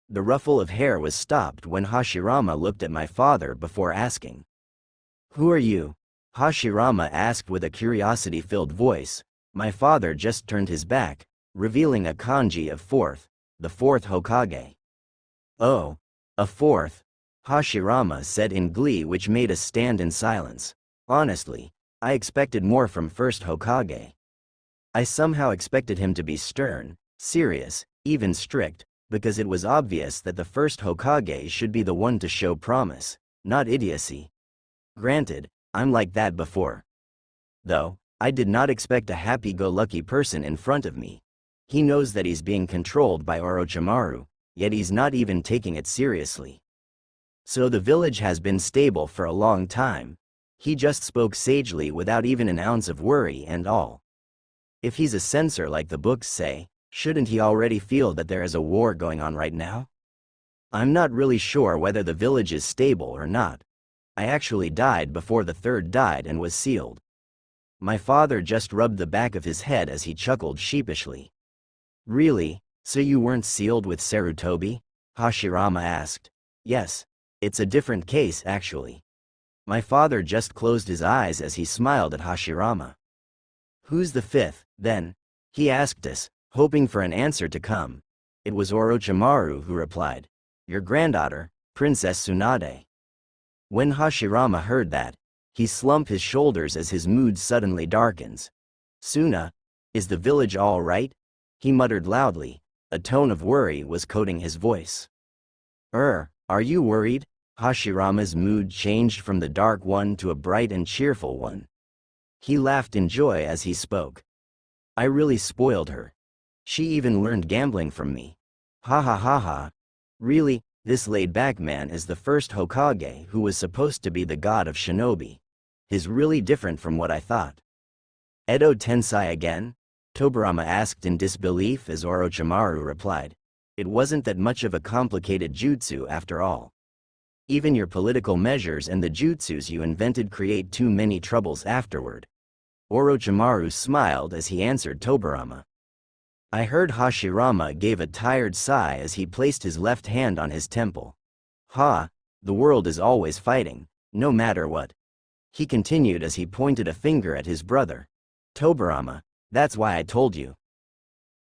The ruffle of hair was stopped when Hashirama looked at my father before asking, "Who are you?" Hashirama asked with a curiosity-filled voice. My father just turned his back, revealing a kanji of the fourth Hokage. "Oh, a fourth," Hashirama said in glee, which made us stand in silence. Honestly, I expected more from first Hokage. I somehow expected him to be stern, serious, even strict, because it was obvious that the first Hokage should be the one to show promise, not idiocy. Granted, I'm like that before. Though, I did not expect a happy-go-lucky person in front of me. He knows that he's being controlled by Orochimaru, yet he's not even taking it seriously. So the village has been stable for a long time. He just spoke sagely without even an ounce of worry and all. If he's a censor like the books say, shouldn't he already feel that there is a war going on right now? I'm not really sure whether the village is stable or not. I actually died before the third died and was sealed. My father just rubbed the back of his head as he chuckled sheepishly. "Really? So you weren't sealed with Sarutobi?" Hashirama asked. "Yes. It's a different case actually." My father just closed his eyes as he smiled at Hashirama. "Who's the fifth, then?" he asked us, hoping for an answer to come. It was Orochimaru who replied, "Your granddaughter, Princess Tsunade." When Hashirama heard that, he slumped his shoulders as his mood suddenly darkens. "Suna, is the village all right?" he muttered loudly. A tone of worry was coating his voice. Are you worried?" Hashirama's mood changed from the dark one to a bright and cheerful one. He laughed in joy as he spoke. "I really spoiled her. She even learned gambling from me. Ha ha ha ha. Really, this laid-back man is the first Hokage who was supposed to be the god of shinobi. He's really different from what I thought." "Edo Tensei again?" Tobirama asked in disbelief as Orochimaru replied. "It wasn't that much of a complicated jutsu after all. Even your political measures and the jutsus you invented create too many troubles afterward." Orochimaru smiled as he answered Tobirama. I heard Hashirama gave a tired sigh as he placed his left hand on his temple. The world is always fighting, no matter what." He continued as he pointed a finger at his brother. "Tobirama, that's why I told you."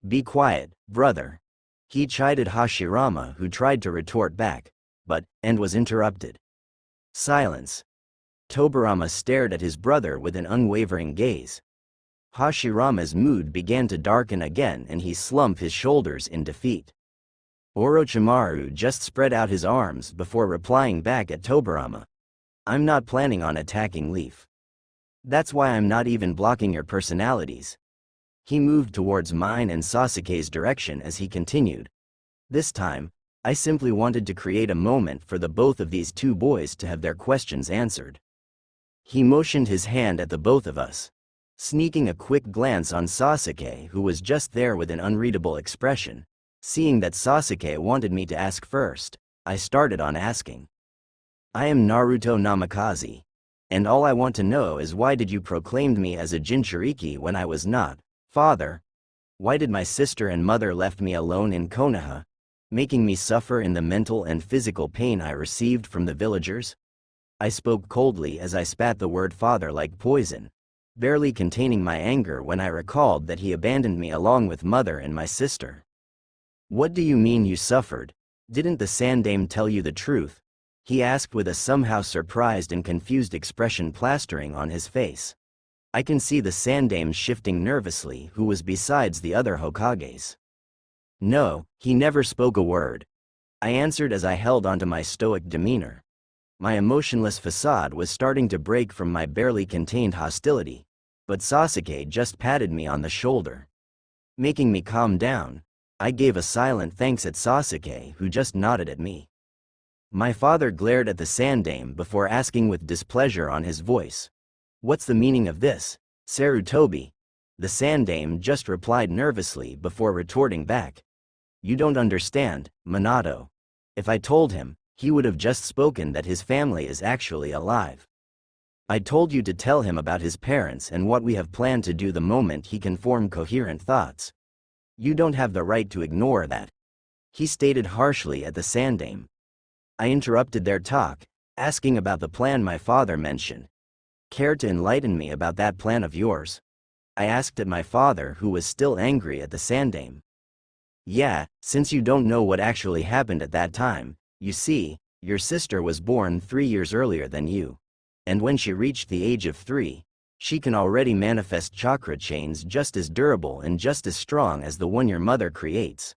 "Be quiet, brother." He chided Hashirama, who tried to retort back, but was interrupted. Silence. Tobirama stared at his brother with an unwavering gaze. Hashirama's mood began to darken again and he slumped his shoulders in defeat. Orochimaru just spread out his arms before replying back at Tobirama. "I'm not planning on attacking Leaf. That's why I'm not even blocking your personalities." He moved towards mine and Sasuke's direction as he continued. "This time, I simply wanted to create a moment for the both of these two boys to have their questions answered." He motioned his hand at the both of us. Sneaking a quick glance on Sasuke, who was just there with an unreadable expression. Seeing that Sasuke wanted me to ask first, I started on asking. "I am Naruto Namikaze. And all I want to know is why did you proclaim me as a Jinchuriki when I was not, father? Why did my sister and mother left me alone in Konoha, making me suffer in the mental and physical pain I received from the villagers?" I spoke coldly as I spat the word father like poison, barely containing my anger when I recalled that he abandoned me along with mother and my sister. "What do you mean you suffered? Didn't the Sandaime tell you the truth?" he asked with a somehow surprised and confused expression plastering on his face. I can see the Sandaime shifting nervously, who was besides the other Hokages. "No, he never spoke a word," I answered as I held onto my stoic demeanor. My emotionless facade was starting to break from my barely contained hostility, but Sasuke just patted me on the shoulder. Making me calm down, I gave a silent thanks at Sasuke, who just nodded at me. My father glared at the Sandaime before asking with displeasure on his voice, "What's the meaning of this, Sarutobi?" The Sandaime just replied nervously before retorting back. "You don't understand, Minato. If I told him, he would have just spoken that his family is actually alive." I told you to tell him about his parents and what we have planned to do the moment he can form coherent thoughts. You don't have the right to ignore that," he stated harshly at the Sandaime. I interrupted their talk, asking about the plan my father mentioned. "Care to enlighten me about that plan of yours?" I asked at my father, who was still angry at the Sandaime. "Yeah, since you don't know what actually happened at that time, you see, your sister was born 3 years earlier than you. And when she reached the age of 3, she can already manifest chakra chains just as durable and just as strong as the one your mother creates.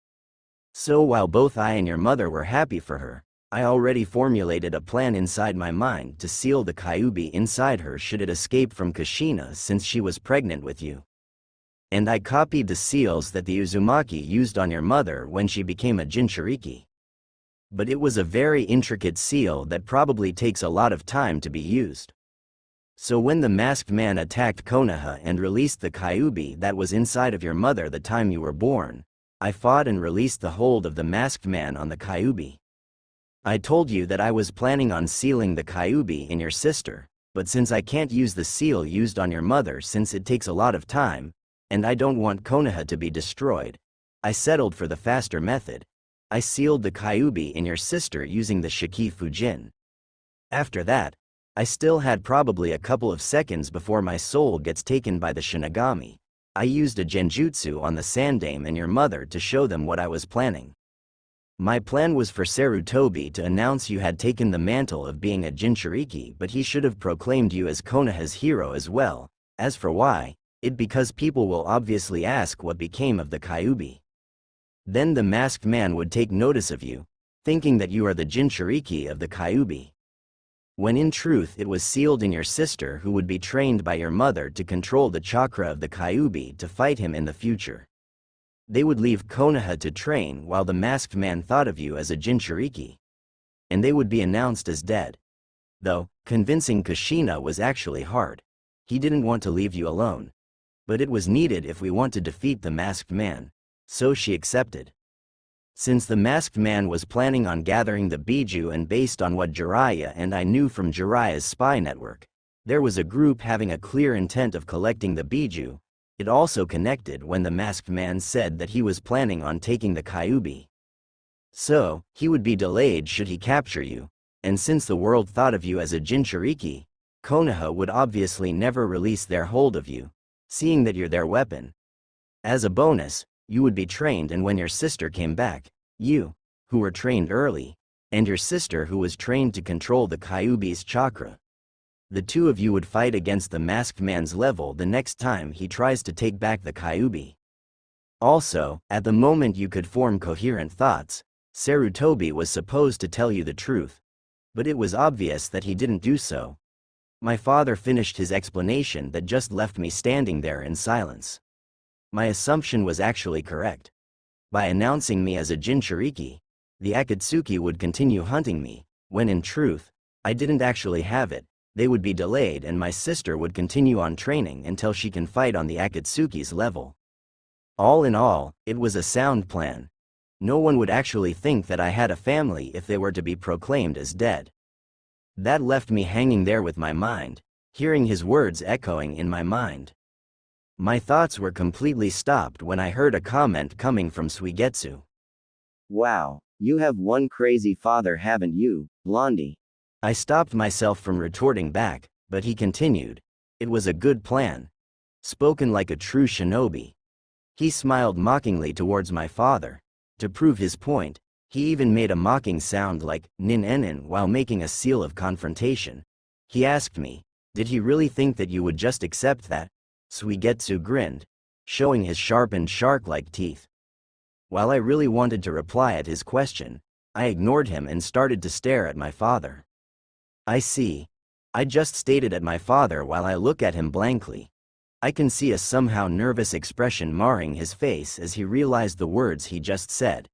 So while both I and your mother were happy for her, I already formulated a plan inside my mind to seal the Kyuubi inside her should it escape from Kushina since she was pregnant with you. And I copied the seals that the Uzumaki used on your mother when she became a Jinchuriki. But it was a very intricate seal that probably takes a lot of time to be used. So when the masked man attacked Konoha and released the Kyuubi that was inside of your mother the time you were born, I fought and released the hold of the masked man on the Kyuubi. I told you that I was planning on sealing the Kyuubi in your sister, but since I can't use the seal used on your mother since it takes a lot of time, and I don't want Konoha to be destroyed, I settled for the faster method. I sealed the Kyuubi in your sister using the Shiki Fujin. After that, I still had probably a couple of seconds before my soul gets taken by the Shinigami. I used a genjutsu on the Sandaime and your mother to show them what I was planning. My plan was for Sarutobi to announce you had taken the mantle of being a Jinchuriki, but he should have proclaimed you as Konoha's hero as well. As for why, it because people will obviously ask what became of the Kyuubi. Then the masked man would take notice of you, thinking that you are the Jinchuriki of the Kyuubi. When in truth it was sealed in your sister who would be trained by your mother to control the chakra of the Kyuubi to fight him in the future. They would leave Konoha to train while the masked man thought of you as a Jinchuriki. And they would be announced as dead. Though, convincing Kushina was actually hard. He didn't want to leave you alone. But it was needed if we want to defeat the masked man. So she accepted. Since the masked man was planning on gathering the Biju and based on what Jiraiya and I knew from Jiraiya's spy network, there was a group having a clear intent of collecting the Biju. It also connected when the masked man said that he was planning on taking the Kyuubi. So, he would be delayed should he capture you, and since the world thought of you as a Jinchuriki, Konoha would obviously never release their hold of you, seeing that you're their weapon. As a bonus, you would be trained, and when your sister came back, you, who were trained early, and your sister who was trained to control the Kyuubi's chakra, the two of you would fight against the masked man's level the next time he tries to take back the Kyuubi. Also, at the moment you could form coherent thoughts, Sarutobi was supposed to tell you the truth, but it was obvious that he didn't do so. My father finished his explanation that just left me standing there in silence. My assumption was actually correct. By announcing me as a Jinchuriki, the Akatsuki would continue hunting me, when in truth, I didn't actually have it. They would be delayed and my sister would continue on training until she can fight on the Akatsuki's level. All in all, it was a sound plan. No one would actually think that I had a family if they were to be proclaimed as dead. That left me hanging there with my mind, hearing his words echoing in my mind. My thoughts were completely stopped when I heard a comment coming from Suigetsu. "Wow, you have one crazy father, haven't you, Blondie?" I stopped myself from retorting back, but he continued. It was a good plan. Spoken like a true shinobi. He smiled mockingly towards my father. To prove his point, he even made a mocking sound like nin while making a seal of confrontation. He asked me, "Did he really think that you would just accept that?" Suigetsu grinned, showing his sharpened shark-like teeth. While I really wanted to reply at his question, I ignored him and started to stare at my father. I see. I just stated at my father while I look at him blankly. I can see a somehow nervous expression marring his face as he realized the words he just said.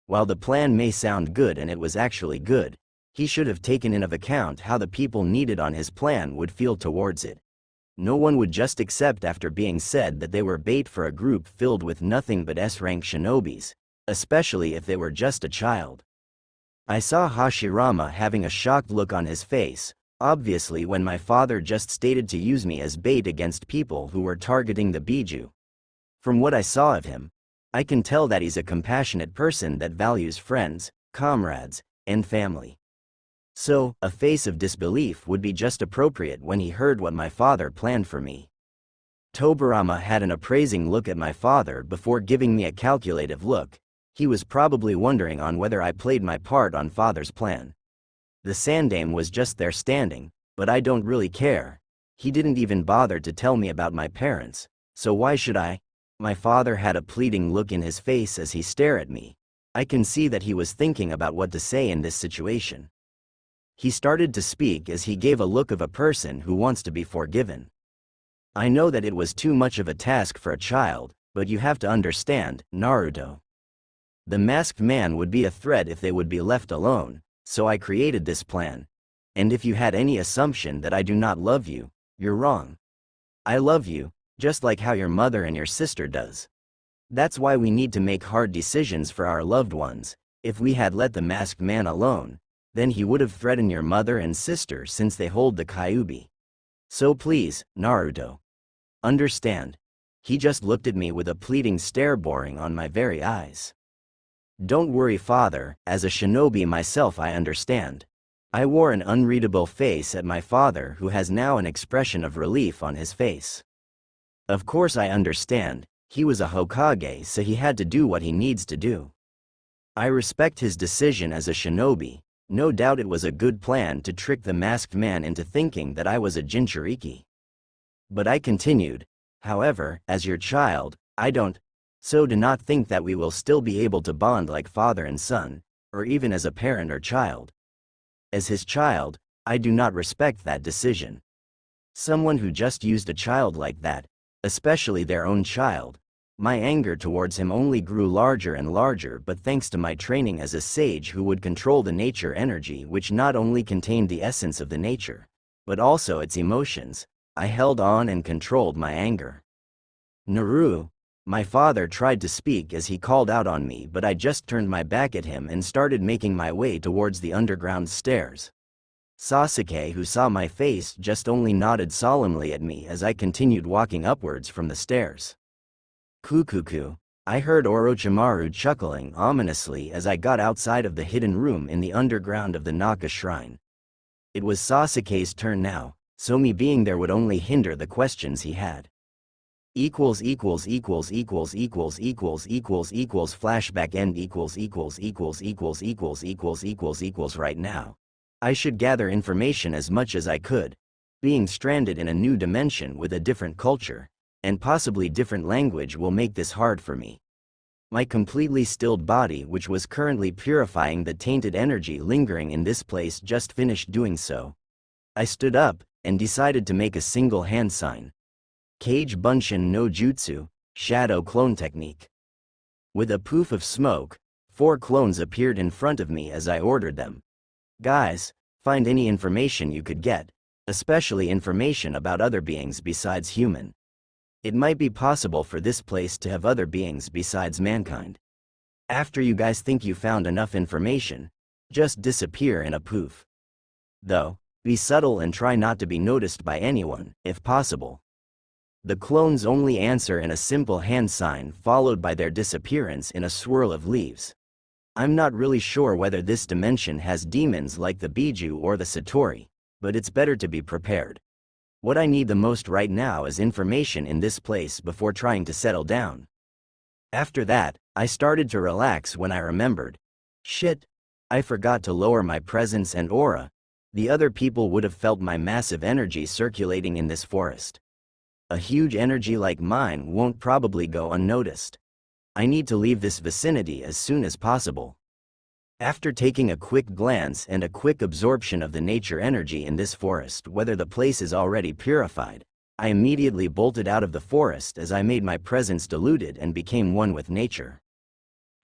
While the plan may sound good and it was actually good, he should have taken into account how the people needed on his plan would feel towards it. No one would just accept after being said that they were bait for a group filled with nothing but S-rank shinobis, especially if they were just a child. I saw Hashirama having a shocked look on his face, Obviously, when my father just stated to use me as bait against people who were targeting the Biju. From what I saw of him, I can tell that he's a compassionate person that values friends, comrades, and family. So, a face of disbelief would be just appropriate when he heard what my father planned for me. Tobarama had an appraising look at my father before giving me a calculative look. He was probably wondering on whether I played my part on father's plan. The Sandame was just there standing, but I don't really care. He didn't even bother to tell me about my parents, so why should I? My father had a pleading look in his face as he stared at me. I can see that he was thinking about what to say in this situation. He started to speak as he gave a look of a person who wants to be forgiven. I know that it was too much of a task for a child, but you have to understand, Naruto. The masked man would be a threat if they would be left alone, so I created this plan. And if you had any assumption that I do not love you, you're wrong. I love you, just like how your mother and your sister does. That's why we need to make hard decisions for our loved ones. If we had let the masked man alone, then he would have threatened your mother and sister since they hold the Kyuubi. So please, Naruto. Understand. He just looked at me with a pleading stare boring on my very eyes. Don't worry, father, as a shinobi myself I understand. I wore an unreadable face at my father, who has now an expression of relief on his face. Of course I understand, he was a Hokage, so he had to do what he needs to do. I respect his decision as a shinobi. No doubt it was a good plan to trick the masked man into thinking that I was a Jinchuriki. But I continued, however, as your child, I don't, so do not think that we will still be able to bond like father and son, or even as a parent or child. As his child, I do not respect that decision. Someone who just used a child like that, especially their own child, my anger towards him only grew larger and larger, but thanks to my training as a sage who would control the nature energy, which not only contained the essence of the nature, but also its emotions, I held on and controlled my anger. Naru, my father tried to speak as he called out on me, but I just turned my back at him and started making my way towards the underground stairs. Sasuke, who saw my face, just only nodded solemnly at me as I continued walking upwards from the stairs. Kukuku, I heard Orochimaru chuckling ominously as I got outside of the hidden room in the underground of the Naka shrine. It was Sasuke's turn now, so me being there would only hinder the questions he had. Flashback end right now. I should gather information as much as I could. Being stranded in a new dimension with a different culture, and possibly different language, will make this hard for me. My completely stilled body, which was currently purifying the tainted energy lingering in this place, just finished doing so. I stood up, and decided to make a single hand sign. Kage Bunshin no Jutsu, Shadow Clone Technique. With a poof of smoke, 4 clones appeared in front of me as I ordered them. Guys, find any information you could get, especially information about other beings besides human. It might be possible for this place to have other beings besides mankind. After you guys think you found enough information, just disappear in a poof. Though, be subtle and try not to be noticed by anyone, if possible. The clones only answer in a simple hand sign, followed by their disappearance in a swirl of leaves. I'm not really sure whether this dimension has demons like the Biju or the Satori, but it's better to be prepared. What I need the most right now is information in this place before trying to settle down. After that, I started to relax when I remembered. Shit, I forgot to lower my presence and aura. The other people would have felt my massive energy circulating in this forest. A huge energy like mine won't probably go unnoticed. I need to leave this vicinity as soon as possible. After taking a quick glance and a quick absorption of the nature energy in this forest, whether the place is already purified, I immediately bolted out of the forest as I made my presence diluted and became one with nature.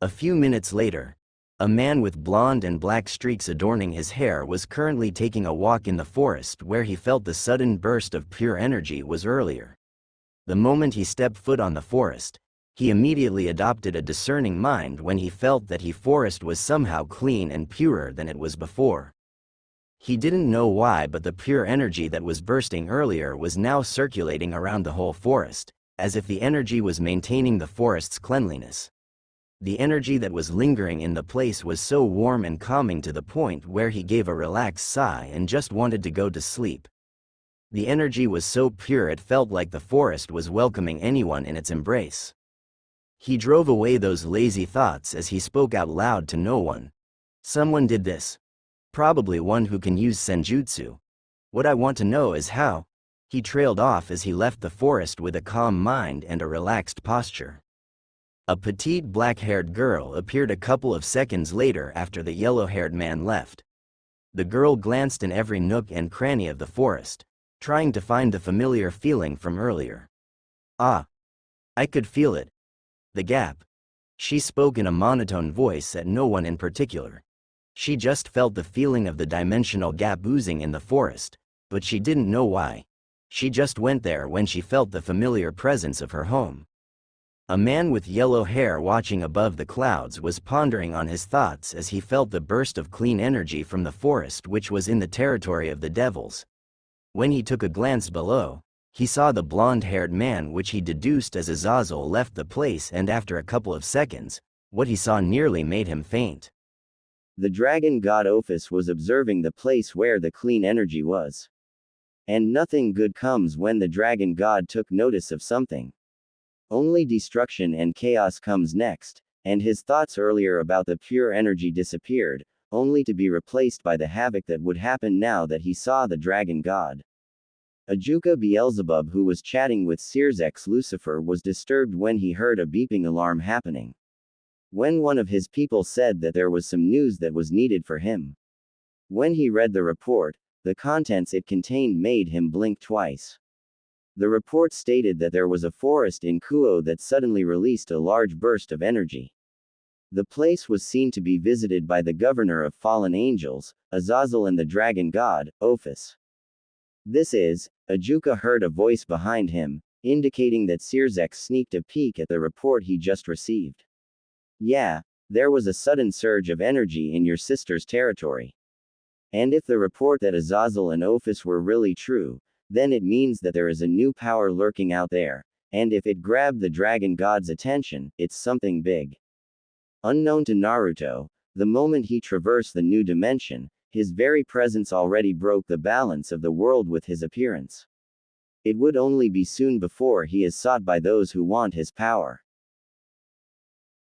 A few minutes later, a man with blonde and black streaks adorning his hair was currently taking a walk in the forest where he felt the sudden burst of pure energy was earlier. The moment he stepped foot on the forest, he immediately adopted a discerning mind when he felt that the forest was somehow clean and purer than it was before. He didn't know why, but the pure energy that was bursting earlier was now circulating around the whole forest, as if the energy was maintaining the forest's cleanliness. The energy that was lingering in the place was so warm and calming to the point where he gave a relaxed sigh and just wanted to go to sleep. The energy was so pure it felt like the forest was welcoming anyone in its embrace. He drove away those lazy thoughts as he spoke out loud to no one. Someone did this. Probably one who can use senjutsu. What I want to know is how. He trailed off as he left the forest with a calm mind and a relaxed posture. A petite black-haired girl appeared a couple of seconds later after the yellow-haired man left. The girl glanced in every nook and cranny of the forest, trying to find the familiar feeling from earlier. Ah! I could feel it. The gap. She spoke in a monotone voice at no one in particular. She just felt the feeling of the dimensional gap oozing in the forest, but she didn't know why. She just went there when she felt the familiar presence of her home. A man with yellow hair watching above the clouds was pondering on his thoughts as he felt the burst of clean energy from the forest, which was in the territory of the devils. When he took a glance below, he saw the blonde-haired man, which he deduced as Azazel left the place, and after a couple of seconds, what he saw nearly made him faint. The dragon god Ophis was observing the place where the clean energy was. And nothing good comes when the dragon god took notice of something. Only destruction and chaos comes next, and his thoughts earlier about the pure energy disappeared, only to be replaced by the havoc that would happen now that he saw the dragon god. Ajuka Beelzebub, who was chatting with Seer's Lucifer, was disturbed when he heard a beeping alarm happening. When one of his people said that there was some news that was needed for him. When he read the report, the contents it contained made him blink twice. The report stated that there was a forest in Kuo that suddenly released a large burst of energy. The place was seen to be visited by the governor of fallen angels, Azazel, and the dragon god, Ophis. This is, Ajuka heard a voice behind him, indicating that Seerzex sneaked a peek at the report he just received. Yeah, there was a sudden surge of energy in your sister's territory. And if the report that Azazel and Ophis were really true, then it means that there is a new power lurking out there, and if it grabbed the dragon god's attention, it's something big. Unknown to Naruto, the moment he traversed the new dimension, his very presence already broke the balance of the world with his appearance. It would only be soon before he is sought by those who want his power.